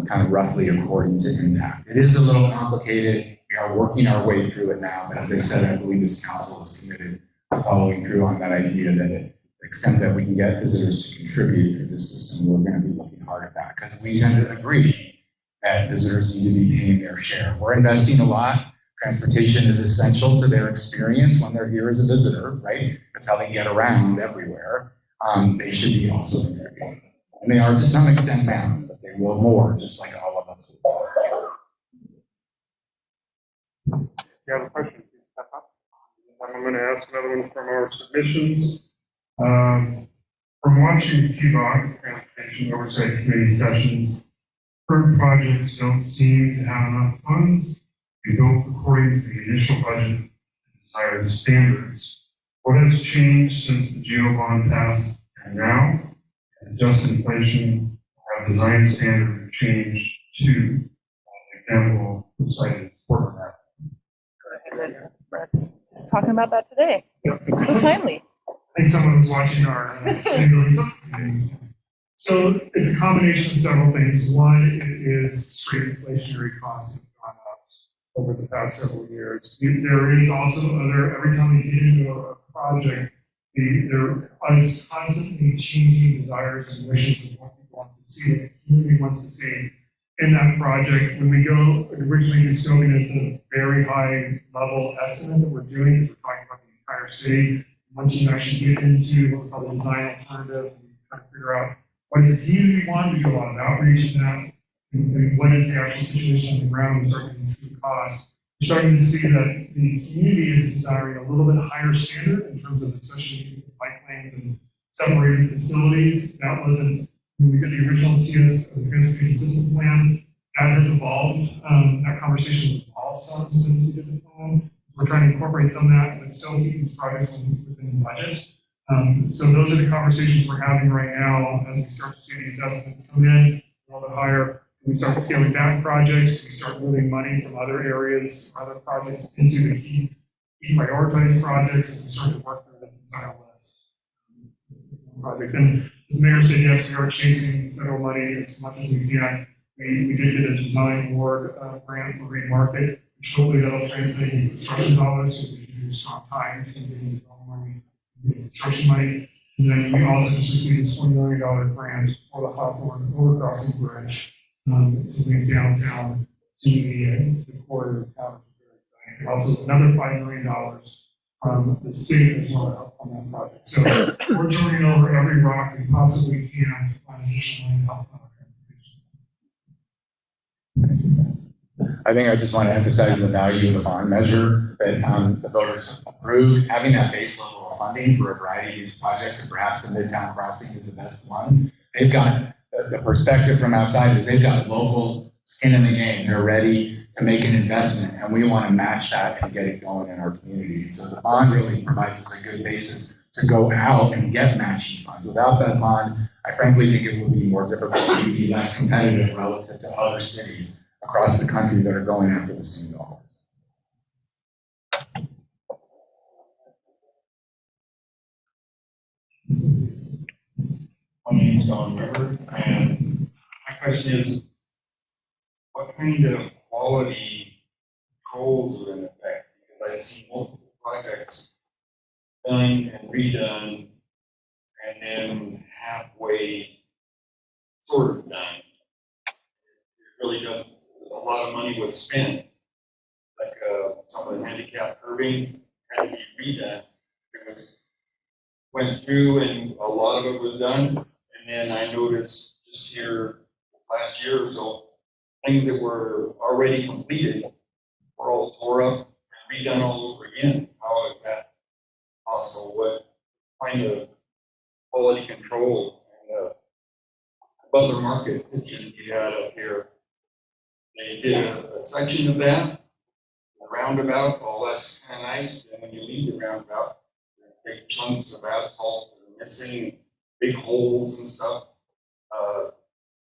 kind of roughly according to impact. It is a little complicated. We are working our way through it now, but as I said, I believe this council is committed to following through on that idea that to the extent that we can get visitors to contribute to this system, we're going to be looking hard at that, because we tend to agree that visitors need to be paying their share. We're investing a lot. Transportation is essential to their experience when they're here as a visitor, right? That's how they get around everywhere. They should be also contributing. And they are to some extent bound, but they will more, just like all of us. You have a question? Please step up. I'm going to ask another one from our submissions. From watching TUF, Transportation Oversight Committee sessions, current projects don't seem to have enough funds to go according to the initial budget and desired standards. What has changed since the GO bond passed and now? Has just inflation or design standard changed to example cited for that? Just talking about that today. So timely. I think someone was watching our So it's a combination of several things. One, it is straight inflationary costs have gone up over the past several years. There is also every time we get into a project, there is constantly changing desires and wishes of what people want to see, what the community wants to see in that project. When we go originally do scoping, it's a very high level estimate that we're doing. We're talking about the entire city. Once you actually get into what we call the design alternative, we try to figure out what does the community want. We do a lot of outreach in that. And what is the actual situation on the ground? We're starting to see costs. We're starting to see that the community is desiring a little bit higher standard in terms of especially bike lanes and separated facilities. That wasn't when we did the original TS, the transportation system plan. That has evolved. That conversation has evolved some since we did the plan. We're trying to incorporate some of that, but still keep these projects within the budget. So those are the conversations we're having right now as we start to see these estimates come in a little bit higher. We start scaling back projects. We start moving money from other areas, other projects into the key prioritized projects. As we start to work through this entire list projects. And the mayor said, yes, we are chasing federal money as much as we can. We did get a design award grant for Green Market, which hopefully that'll translate into construction dollars, so we can do strong time to getting money construction money. And then we also just received a $20 million grant for the Hawthorne overcrossing bridge. So we downtown to the corridor of town. And also another $5 million from the state as well on that project. So we're turning over every rock we possibly can to find additional help on our transportation. I think I just want to emphasize the value of the bond measure that the voters approved. Having that base level of funding for a variety of these projects, and perhaps the Midtown Crossing is the best one. They've got the perspective from outside is they've got local skin in the game. They're ready to make an investment, and we want to match that and get it going in our community. So the bond really provides us a good basis to go out and get matching funds. Without that bond, I frankly think it would be more difficult, maybe less competitive relative to other cities across the country that are going after the same goal. My name's Don River, and my question is, what kind of quality controls are in effect? Because I see multiple projects done and redone, and then halfway sort of done. It really doesn't, a lot of money was spent, like some of the handicap curbing had to be redone. It was, went through and a lot of it was done, and then I noticed just here last year or so, things that were already completed were all tore up and redone all over again. How is that possible? What kind of quality control and Butler Market that you had up here? They did a section of that, the roundabout, all that's kind of nice. And when you leave the roundabout, there's big chunks of asphalt that are missing, big holes and stuff.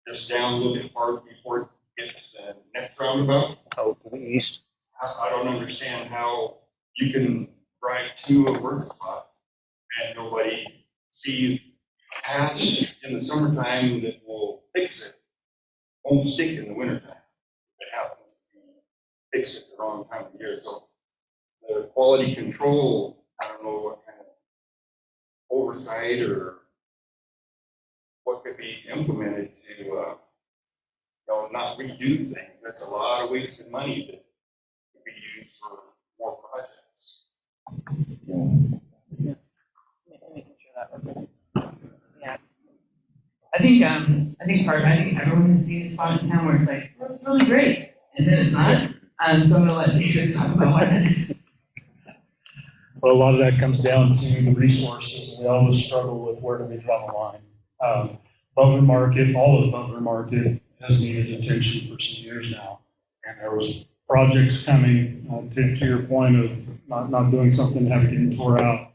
Just down a little bit hard before it gets to the next roundabout. Out to the east. I don't understand how you can drive to a work spot and nobody sees a patch in the summertime that will fix it. Won't stick in the wintertime. It happens to be fixed at the wrong time of year. So the quality control, I don't know what kind of oversight or what could be implemented to not redo things. That's a lot of wasted money that could be used for more projects. Yeah. I think everyone has seen a spot in town where it's like, well, it's really great, and then it's not. So I'm gonna let David talk about what that is. Well, a lot of that comes down to the resources, and we always struggle with where do we draw the line. Butler Market, all of Butler Market has needed attention for some years now. And there was projects coming, to your point of not doing something, having getting tore out.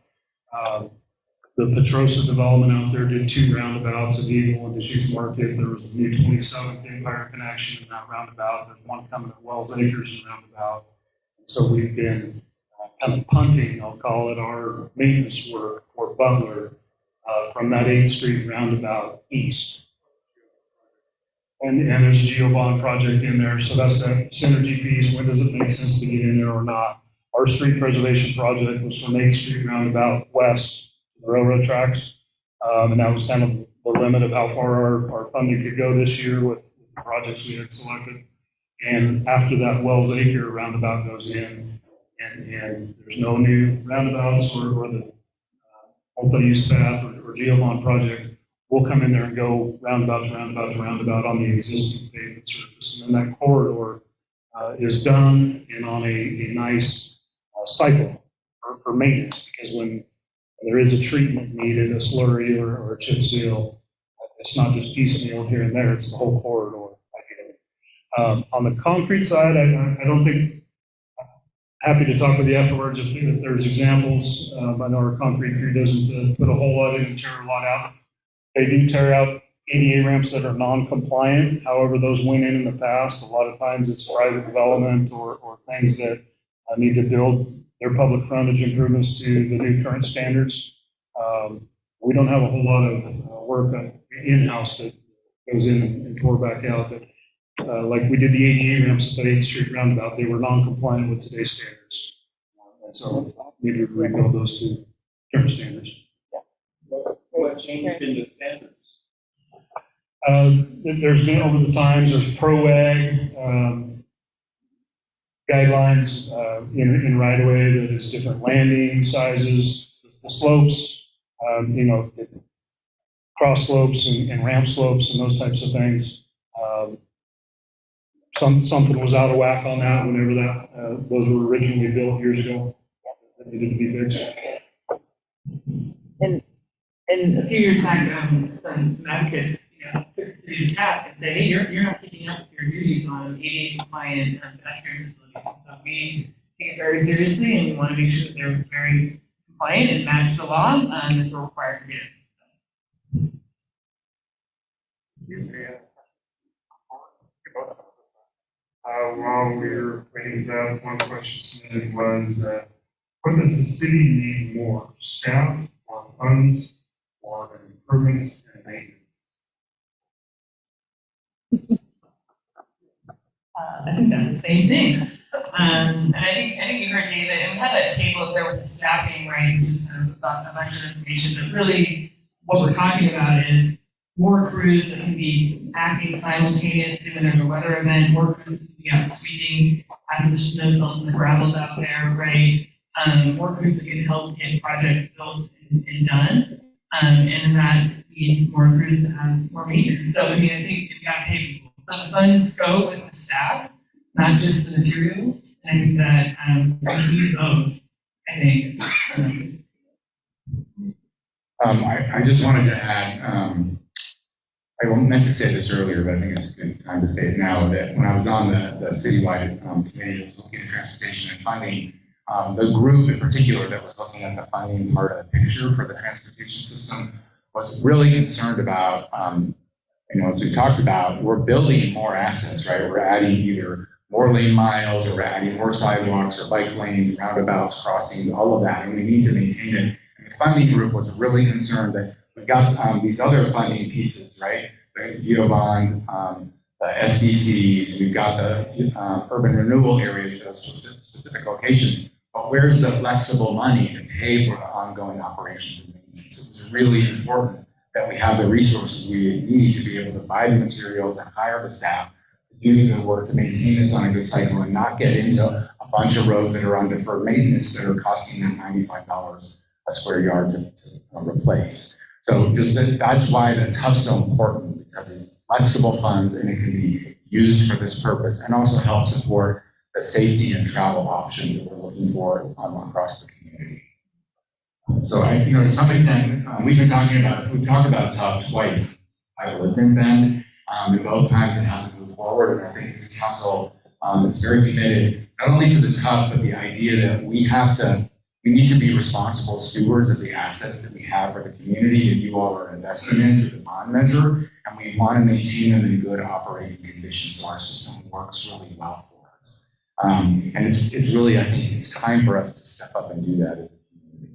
The Petrosa development out there did 2 roundabouts at Eagle and Deschutes Market. There was a new 27th Empire connection in that roundabout. There's one coming at Wells Acres in roundabout. So we've been kind of punting, I'll call it, our maintenance work for Butler from that 8th Street roundabout east. And there's a GeoBond project in there, so that's that synergy piece. When does it make sense to get in there or not? Our street preservation project was from 8th Street roundabout west to the railroad tracks, and that was kind of the limit of how far our funding could go this year with the projects we had selected. And after that Wells Acre roundabout goes in, and there's no new roundabouts or the multi-use path or GeoBond project, we'll come in there and go roundabout to roundabout to roundabout on the existing pavement surface. And then that corridor is done and on a nice cycle for maintenance, because when there is a treatment needed, a slurry or a chip seal, it's not just piecemeal here and there, it's the whole corridor. On the concrete side, I don't think, happy to talk with you afterwards if there's examples. I know our concrete crew doesn't put a whole lot in and tear a lot out. They do tear out ADA ramps that are non-compliant. However, those went in the past. A lot of times it's private development or things that need to build their public frontage improvements to the new current standards. We don't have a whole lot of work in-house that goes in and tore back out. But like we did the ADA ramps at 8th Street roundabout, they were non-compliant with today's standards. And so maybe we rebuild those too. different standards. What changed in the standards? There's been over the times, there's pro-ag, guidelines, in right of way that is different landing sizes, the slopes, cross slopes and ramp slopes and those types of things. Something was out of whack on that whenever those were originally built years ago. That needed to be fixed. And a few years back, some advocates, took the city to task and said, hey, you're not keeping up with your duties on ADA compliant pedestrian facilities. So we take it very seriously, and we want to make sure that they're very compliant and match the law as we're required to do. While we were waiting for that, one question submitted was, what does the city need more, staff or funds or improvements and maintenance? I think that's the same thing. And I think you heard David, and we have that table up there with the staffing, right? Just kind of about a bunch of information, but really what we're talking about is more crews that can be acting simultaneously when there's a weather event, more crews that can be out sweeping after the snow's melting, the gravel's out there, right? More crews that can help get projects built and done. And that needs more crews to have more maintenance. So, I mean, I think you've got to pay people. Some funds go with the staff, not just the materials. And I think that we need both, I think. I just wanted to add, I meant to say this earlier, but I think it's a good time to say it now, that when I was on the citywide committee that was looking at transportation and funding, the group in particular that was looking at the funding part of the picture for the transportation system was really concerned about, as we talked about, we're building more assets, right? We're adding either more lane miles, or we're adding more sidewalks or bike lanes, roundabouts, crossings, all of that, and we need to maintain it. And the funding group was really concerned that we've got these other funding pieces, right? The GEO bond, the SDCs, we've got the urban renewal areas for those specific locations. But where's the flexible money to pay for the ongoing operations and maintenance? It was really important that we have the resources we need to be able to buy the materials and hire the staff to do the good work to maintain this on a good cycle and not get into a bunch of roads that are on deferred maintenance that are costing them $95 a square yard to replace. So that's why the TUF is so important, because it's flexible funds and it can be used for this purpose and also help support the safety and travel options that we're looking for across the community. So to some extent, we've talked about TUF twice. I've lived in Bend, and both times it hasn't moved forward, and I think this council is very committed, not only to the TUF, but the idea that we need to be responsible stewards of the assets that we have for the community that you all are investing in through the bond measure, and we want to maintain them in good operating conditions so our system works really well for us. And it's really, I think it's time for us to step up and do that as a community.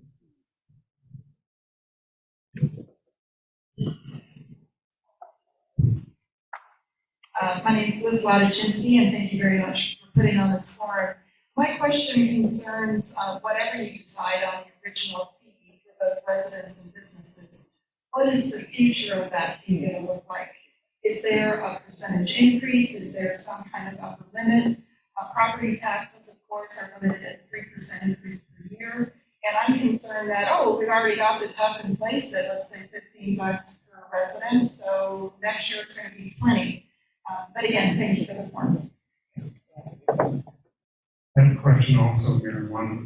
My name is Liz Wadachinsky, and thank you very much for putting on this forum. My question concerns whatever you decide on the original fee for both residents and businesses. What is the future of that fee going to look like? Is there a percentage increase? Is there some kind of upper limit? Property taxes, of course, are limited at 3% increase per year. And I'm concerned that, we've already got the TUF in place at, let's say, $15 per resident. So next year it's going to be plenty. But again, thank you for the forum. And a question also here, one.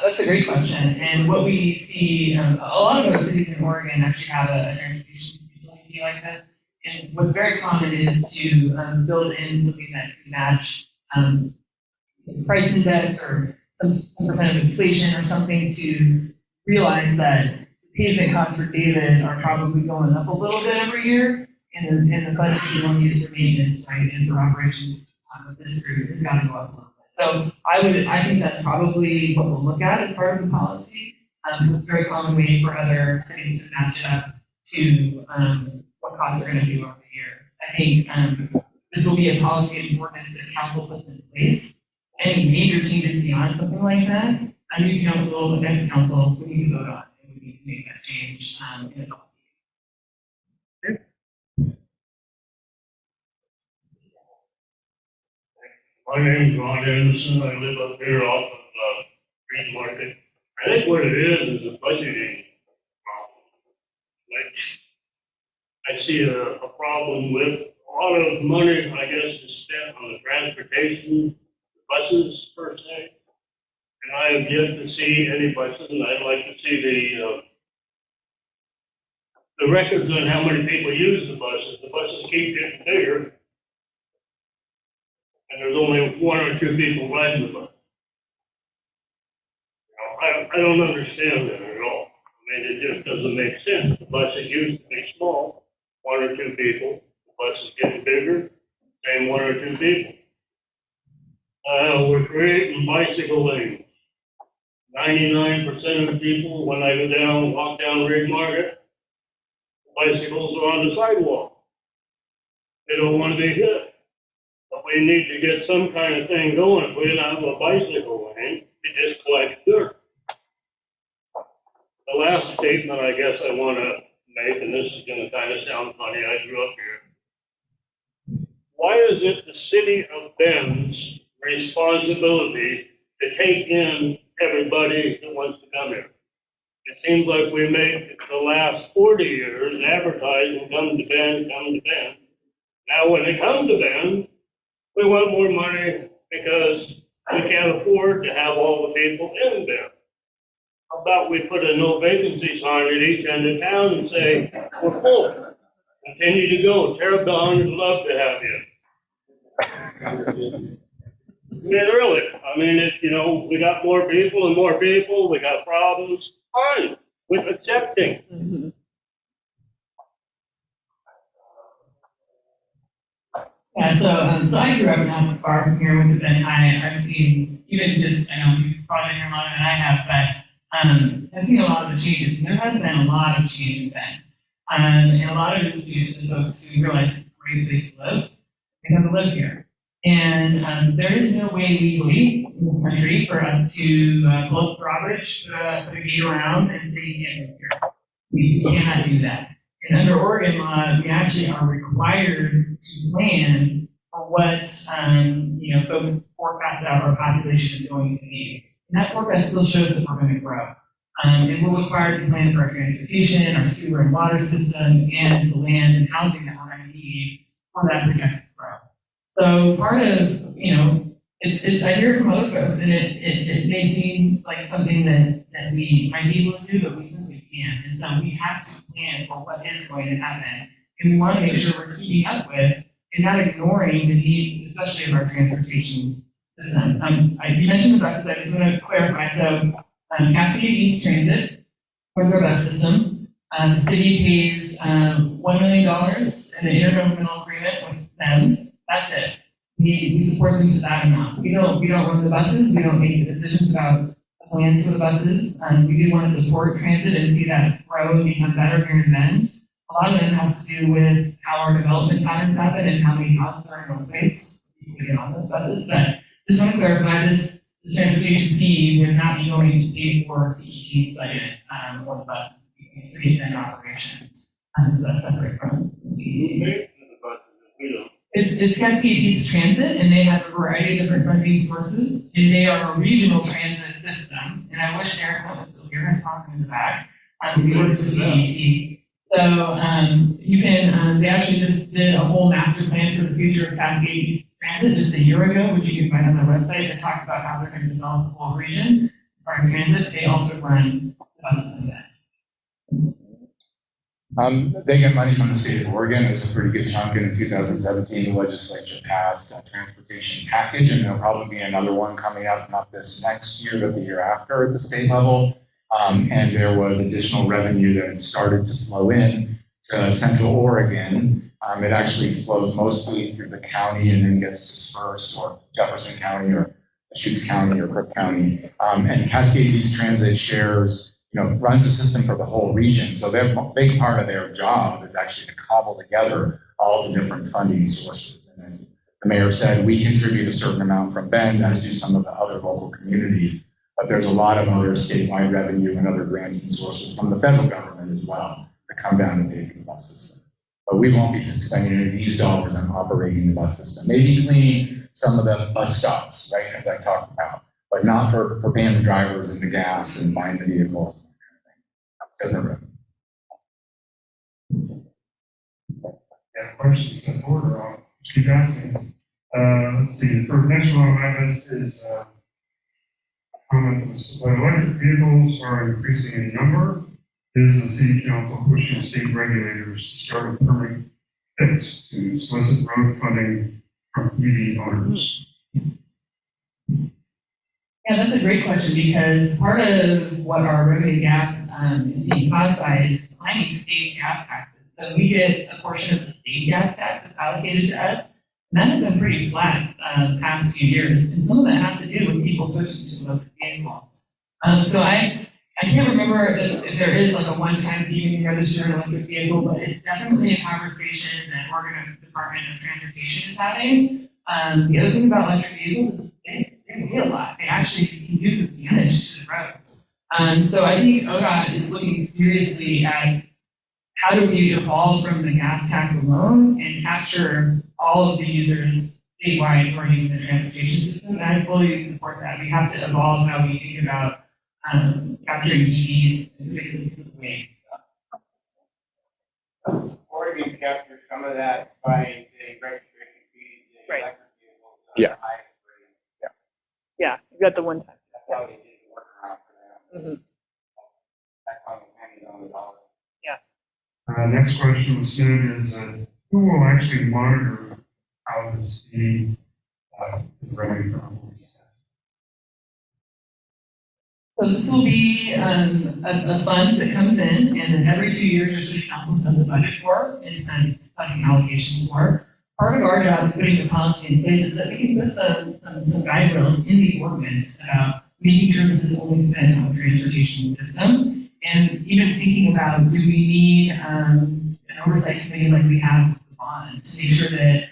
That's a great question. And what we see, a lot of those cities in Oregon actually have a transportation utility like this. And what's very common is to build in something that can match price index or some percent of inflation or something to realize that pavement costs for David are probably going up a little bit every year. And the budget you want to use for maintenance, right, and for operations of this group has got to go up a little bit. So I think that's probably what we'll look at as part of the policy. So it's a very common way for other cities to match it up to what costs are going to do over the years. I think this will be a policy and ordinance that council puts in place. Any major changes beyond something like that, a new council, the next council, we need to vote on, and we need to make that change, in a couple. My name's Ron Anderson, I live up here off of, Green Market. I think what it is a budgeting problem. Like, I see a problem with a lot of money, I guess, is spent on the transportation, buses per se. And I have yet to see any buses, and I'd like to see the records on how many people use the buses. The buses keep getting bigger. And there's only one or two people riding the bus. I don't understand that at all. I mean, it just doesn't make sense. The buses used to be small, one or two people. The bus is getting bigger, same one or two people. We're creating bicycle lanes. 99% of the people, when I go down, walk down Rig Market, bicycles are on the sidewalk. They don't want to be hit. But we need to get some kind of thing going. If we don't have a bicycle lane, it just collects dirt. The last statement I guess I want to make, and this is going to kind of sound funny, I grew up here. Why is it the city of Bend's responsibility to take in everybody that wants to come here? It seems like we make the last 40 years advertising, come to Bend, come to Bend. Now when they come to Bend, we want more money because we can't afford to have all the people in there. How about we put a no vacancy sign at each end of town and say, we're full. Continue to go. Terrebonne would love to have you. I mean, really, we got more people and more people. We got problems. Fine, with accepting. Mhm. Yeah, so I grew up not far from here, which is then I've seen, even just, I know you've probably been here longer than I have, but I've seen a lot of the changes. And there has been a lot of change then. And a lot of institutions, folks who realize it's a great place to live, they have to live here. And there is no way legally in this country for us to blow up the drawbridge, put a gate around and say you can't live here. We cannot do that. And under Oregon law, we actually are required to plan for what, folks forecast out our population is going to be. And that forecast still shows that we're going to grow. And we're required to plan for our transportation, our sewer and water system, and the land and housing that we're going to need for that projected growth. So part of, I hear it from other folks, and it may seem like something that we might be able to do, but we simply can't. And so we have to plan for what is going to happen. And we want to make sure we're keeping up with and not ignoring the needs, especially of our transportation system. You mentioned the buses, I just want to clarify. So Cascade East Transit, with our bus system, the city pays $1 million in an intergovernmental agreement with them. That's it. We support them to that amount. We don't run the buses. We don't make the decisions about the plans for the buses. We do want to support transit and see that grow and become better here in Bend. A lot of it has to do with how our development patterns happen and how many houses are in one place to get on those buses. But just want to clarify, this transportation fee would not be going to pay for CET's budget or the buses. It's city Bend operations. So that's separate from CET. It's Cascade East Transit, and they have a variety of different funding sources, and they are a regional transit system. And I wish Eric was still here, I saw him in the back. He works with CET. So you can, they actually just did a whole master plan for the future of Cascade East Transit just a year ago, which you can find on their website, that talks about how they're going to develop the whole region. As far as transit, they also run buses and that. They get money from the state of Oregon. There's a pretty good chunk in the 2017 legislature passed a transportation package, and there'll probably be another one coming up, not this next year, but the year after at the state level. And there was additional revenue that started to flow in to Central Oregon. It actually flows mostly through the county and then gets dispersed, or Jefferson County or Deschutes County or Crook County. And Cascade East Transit shares, runs the system for the whole region. So their big part of their job is actually to cobble together all the different funding sources. And as the mayor said, we contribute a certain amount from Bend, as do some of the other local communities. But there's a lot of other statewide revenue and other granting sources from the federal government as well that come down to pay for the bus system. But we won't be spending any of these dollars on operating the bus system. Maybe cleaning some of the bus stops, right, as I talked about, but not for paying the drivers and the gas and buying the vehicles. Yeah, questions in order, I'll keep asking. Let's see, for next one on my list is, comment was, when electric vehicles are increasing in number, is the city council pushing state regulators to start a permit fix to solicit road funding from EV owners? Yeah, that's a great question, because part of what our revenue gap is being caused by is climbing state gas taxes. So we get a portion of the state gas tax that's allocated to us, and that has been pretty flat past few years. And some of that has to do with people switching to electric vehicles. So I can't remember if there is like a one-time fee when you register an electric vehicle, but it's definitely a conversation that Oregon Department of Transportation is having. The other thing about electric vehicles is they weigh a lot. They actually can do some damage to the roads. So I think ODOT is looking seriously at how do we evolve from the gas tax alone and capture all of the users statewide who are using the transportation system. And I fully support that. We have to evolve how we think about capturing EVs in different ways. Oregon captures some of that by the registration fees. The Right. electric vehicles, Yeah. the highest rate. Yeah, you got the one time. That's how they did the workaround for them. Mhm. That's how the pennies on the dollar. Next question was said is, who will actually monitor how this the revenue from? So this will be a fund that comes in, and then every 2 years, your city council sends a budget for and sends funding allocations for. Part of our job of putting the policy in place is that we can put some guide rails in the ordinance about making sure this is only spent on the transportation system. And even thinking about, do we need an oversight committee like we have with the bonds to make sure that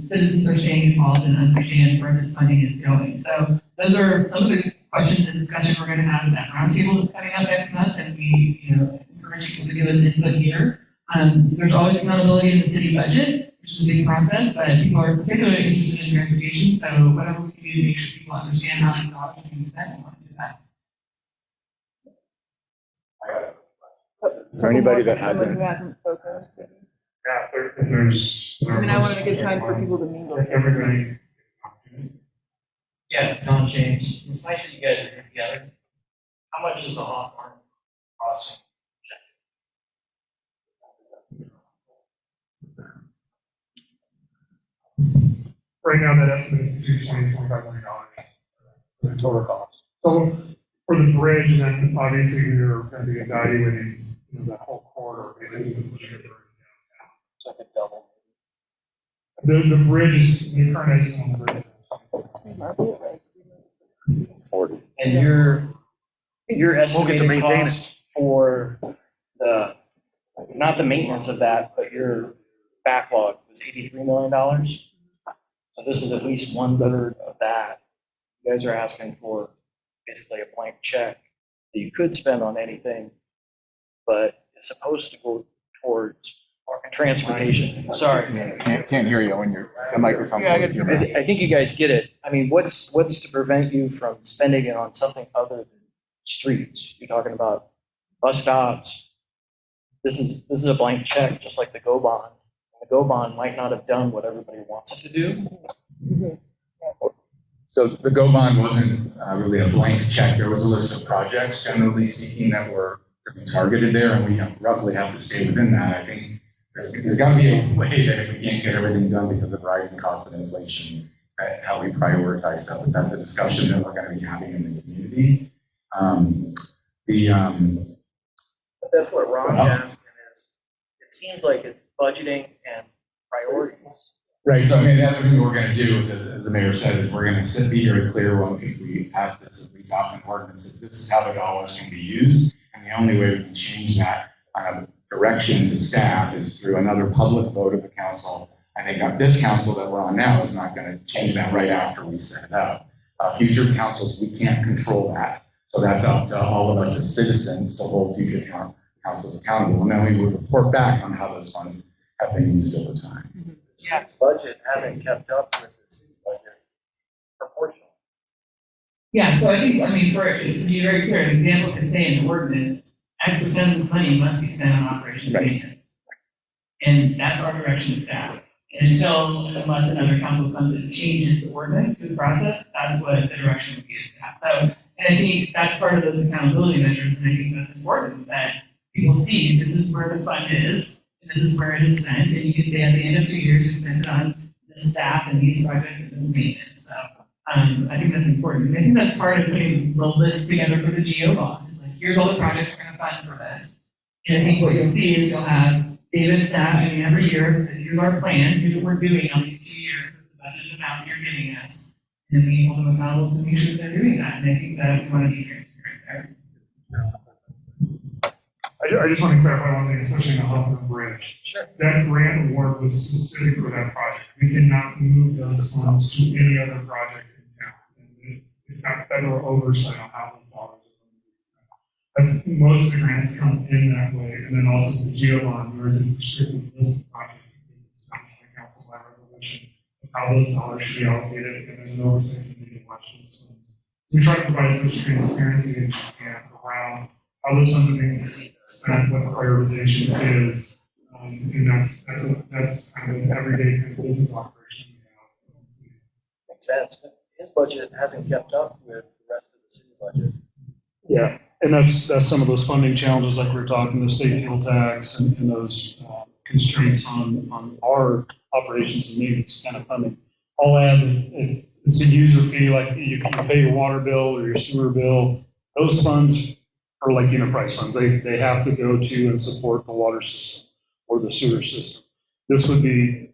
citizens are staying involved and understand where this funding is going. So those are some of the questions and discussion we're going to have at that roundtable that's coming up next month, and we encourage people to give us input here. There's always accountability in the city budget, which is a big process, but people are particularly interested in transportation, so whatever we can do to make sure people understand how these dollars are being spent, we want to do that. For anybody that hasn't- Someone who hasn't spoken. Yeah, if there's. I mean, I want to give time for people to mingle. Everybody. Yeah, Don James, it's nice that you guys are here together. How much is the Hawthorne crossing? Right now, that estimate is between $25 million for the total cost. So for the bridge, and then obviously we're going to be evaluating, that whole corridor. The bridge is, the current estimate on the bridge. 40. And your We'll get to estimated maintain it. cost for not the maintenance of that, but your backlog was $83 million. So this is at least 1/3 of that. You guys are asking for basically a blank check that you could spend on anything, but it's supposed to go towards transportation. Sorry. Can't hear you when the microphone. Yeah, goes to your mouth. I think you guys get it. I mean, what's to prevent you from spending it on something other than streets? You're talking about bus stops. This is a blank check, just like the GO bond. The GO bond might not have done what everybody wants it to do. So the GO bond wasn't really a blank check. There was a list of projects, generally speaking, that were targeted there, and we roughly have to stay within that. I think there's got to be a way that if we can't get everything done because of rising costs and inflation, how we prioritize stuff. But that's a discussion that we're going to be having in the community. But that's what Ron's asking is, it seems like it's budgeting and priorities. Right, so I mean, the other thing we're gonna do is, as the mayor said, is we're gonna be very clear when we pass this, as we adopt an ordinance, this is how the dollars can be used. And the only way we can change that direction to staff is through another public vote of the council. I think this council that we're on now is not gonna change that right after we set it up. Future councils, we can't control that. So that's up to all of us as citizens to hold future councils accountable. And then we would report back on how those funds have been used over time. Yeah. Budget hasn't kept up with the city budget proportionally. Yeah, so I think, I mean, for, to be very clear, an example could say in the ordinance, X% of this money must be spent on operations and maintenance. And that's our direction to staff. And unless another council comes and changes the ordinance through the process, that's what the direction would be to staff. So, and I think that's part of those accountability measures, and I think that's important, that people see this is where the fund is, and this is where it is spent, and you can say at the end of 2 years, you spent it on the staff and these projects and this maintenance. So, I think that's important. And I think that's part of putting the list together for the GO bond. It's like, here's all the projects we're gonna fund for this. And I think what you'll see is you'll have David staff, I mean, every year, so here's our plan, here's what we're doing on these 2 years, with the budget amount you're giving us. And we hold them accountable to make sure they're doing that. And I think that we wanna be transparent there. I just want to clarify one thing, especially in the Huffman Bridge. Sure. That grant award was specific for that project. We cannot move those funds to any other project in town. And it's got federal oversight on how those dollars are going to be spent. Most of the grants come in that way, and then also the GEO bond, there is a restricted list of projects that is established by council by resolution of how those dollars should be allocated, and there's an oversight committee to watch those funds. So we try to provide as much transparency as we can around how those funds are being spent, what the prioritization is, and that's kind of an everyday kind of business operation we have. Makes sense. His budget hasn't kept up with the rest of the city budget. Yeah, and that's some of those funding challenges, like we were talking, the state fuel tax and those constraints on our operations and maintenance kind of funding. I'll add that it's a user fee, like you can pay your water bill or your sewer bill. Those funds are like enterprise funds. They have to go to and support the water system or the sewer system. This would be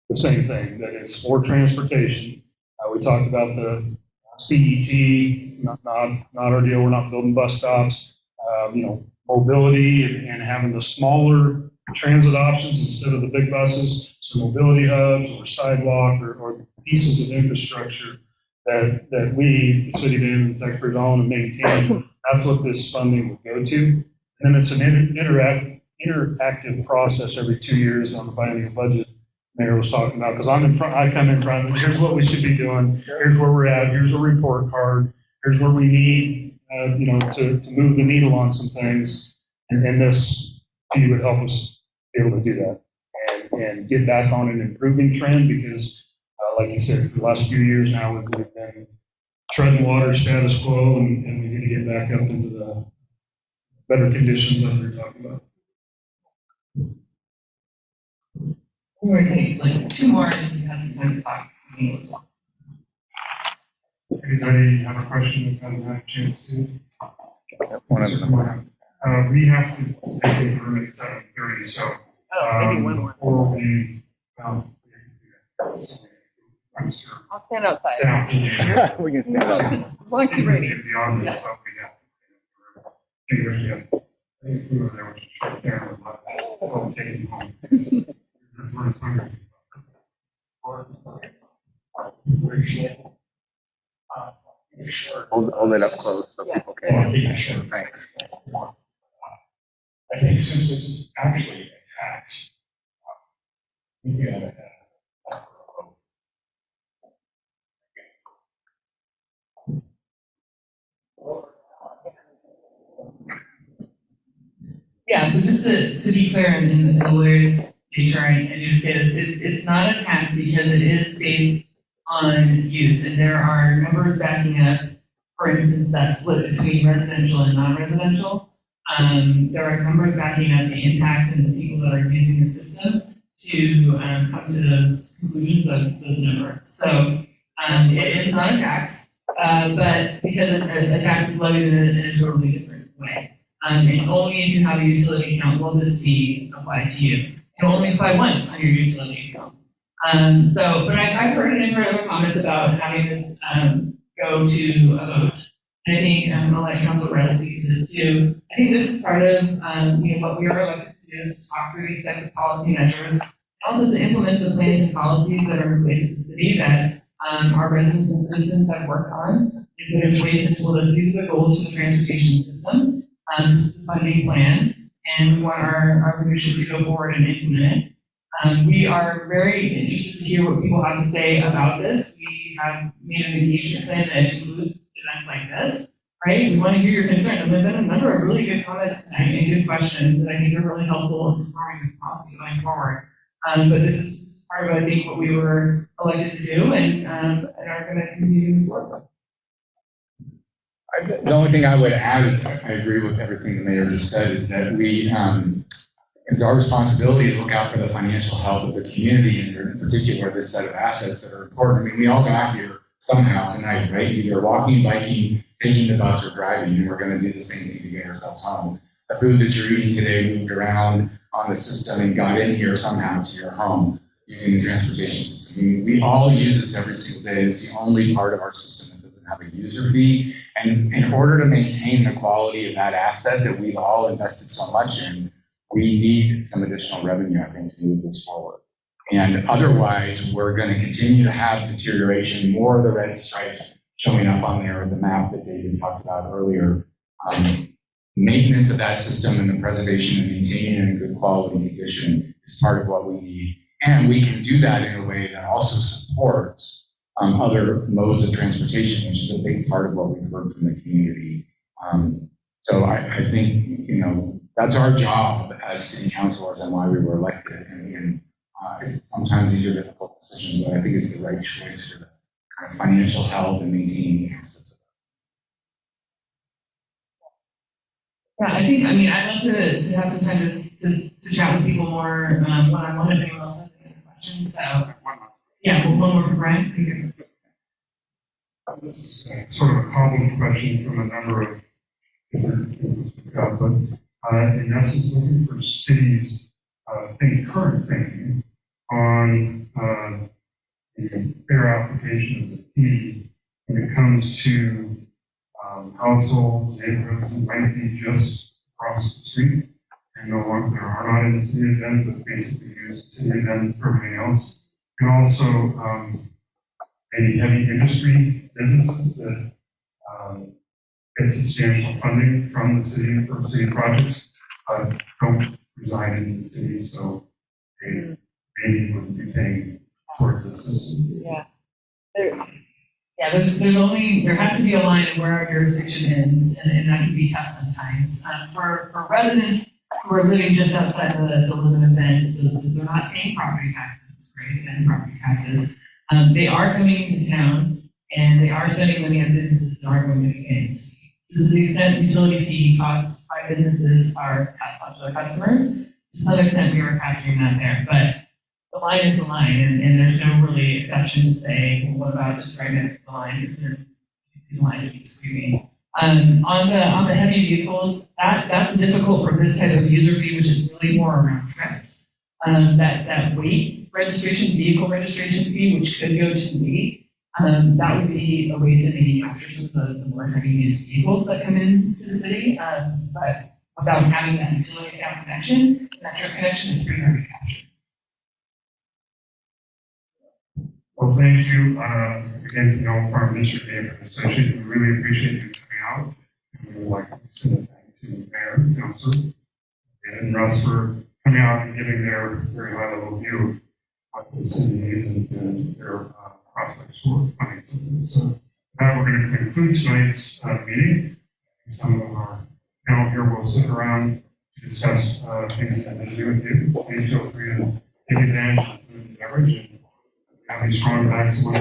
the same thing, that is for transportation. We talked about the CET, not our deal. We're not building bus stops. Mobility and having the smaller transit options instead of the big buses. So mobility hubs or sidewalk or pieces of infrastructure that we, the city of David, taxpayers own and maintain. That's what this funding will go to. And it's an interactive process every 2 years on the biennial budget Mayor was talking about, because I come in front of, here's what we should be doing, here's where we're at, here's a report card, here's where we need, to move the needle on some things. And this fee would help us be able to do that and get back on an improving trend, because like you said, for the last few years now, we've been treading water status quo, and we need to get back up into the better conditions that we were talking about. We're gonna take like 2 more and you have some time to talk. Anybody have a question that hasn't had a chance to? One of them. We have to take a room at 7:30, so. Maybe one more. Or we, I'm sure. I'll stand outside. We can stand up. As long as you're ready. The obvious stuff we got. I think we were there, which is right there, we'll take it home. Hold it up close so people can. Thanks. I think since this is actually a tax, we gotta have. Yeah, so just to be clear, in the lawyers, make sure I do say this, it's not a tax because it is based on use, and there are numbers backing up, for instance, that split between residential and non-residential. There are numbers backing up the impacts and the people that are using the system to come to those conclusions of those numbers. So it is not a tax, but because a tax is levied in a totally different way. And only if you have a utility account will this fee apply to you. It will only apply once on your utility account. But I've heard a number of comments about having this go to a vote. And I think I'll let Councilor Riley speak to this too. I think this is part of what we are elected to do, is talk through these types of policy measures, also to implement the plans and policies that are in place in the city that our residents and citizens have worked on. They put in place and told us these are the goals for the transportation system. This is the funding plan, and we want our leadership to go forward and implement it. We are very interested to hear what people have to say about this. We have made an engagement plan that includes events like this, right? We want to hear your concerns. And there's been a number of really good comments tonight and good questions that I think are really helpful in informing this policy going forward. But this is part of, I think, what we were elected to do and are going to continue to work on. The only thing I would add is I agree with everything the mayor just said, is that it's our responsibility to look out for the financial health of the community, and in particular, this set of assets that are important. I mean, we all got here somehow tonight, right? Either walking, biking, taking the bus, or driving, and we're going to do the same thing to get ourselves home. The food that you're eating today moved around on the system and got in here somehow to your home using the transportation system. I mean, we all use this every single day. It's the only part of our system that doesn't have a user fee. And in order to maintain the quality of that asset that we've all invested so much in, we need some additional revenue, I think, to move this forward. And otherwise, we're going to continue to have deterioration, more of the red stripes showing up on there, the map that David talked about earlier. Maintenance of that system and the preservation and maintaining it in good quality condition is part of what we need. And we can do that in a way that also supports other modes of transportation, which is a big part of what we've heard from the community. So I think, that's our job as city councilors and why we were elected. And sometimes these are difficult decisions, but I think it's the right choice for the kind of financial health and maintaining the assets. Yeah, I'd love to have some time to chat with people more one-on-one if anyone else has any other questions. So, yeah, one more for Brian. Thank you. This is sort of a common question from a number of different people speak up, but in essence, looking for cities' current thinking on the fair application of the fee when it comes to households, neighborhoods that might be just across the street and no longer there are not in the city of Bend, but basically use the city of Bend for everything else. And also maybe heavy industry businesses that get substantial funding from the city for city projects, but don't reside in the city, so they maybe wouldn't be paying towards the system. Yeah. There has to be a line of where our jurisdiction ends, and that can be tough sometimes. For residents who are living just outside the limit of Bend, so they're not paying property taxes, right? Bend property taxes. They are coming into town, and they are spending money on businesses that aren't going to be paying. So to the extent utility fee costs by businesses are passed on to their customers, to some extent we are capturing that there. But the line is the line, and there's no really exception to say, well, what about just right next to the line? Because the line is screaming. On the heavy vehicles, that's difficult for this type of user fee, which is really more around trips. That weight registration, vehicle registration fee, which could go to weight, that would be a way to maybe capture some of the more heavy used vehicles that come into the city, but without having that utility account connection, that trip connection is pretty hard to capture. Well, thank you. Again, Farm District Association, we really appreciate you coming out. And we would like to send a thank you to the mayor and council and Russ for coming out and giving their very high level view of what the city needs and their prospects for funding. So now we're going to conclude tonight's meeting. Some of our panel here will stick around to discuss things that have to do with you. Please feel free to take advantage of food and beverage and have a strong backs of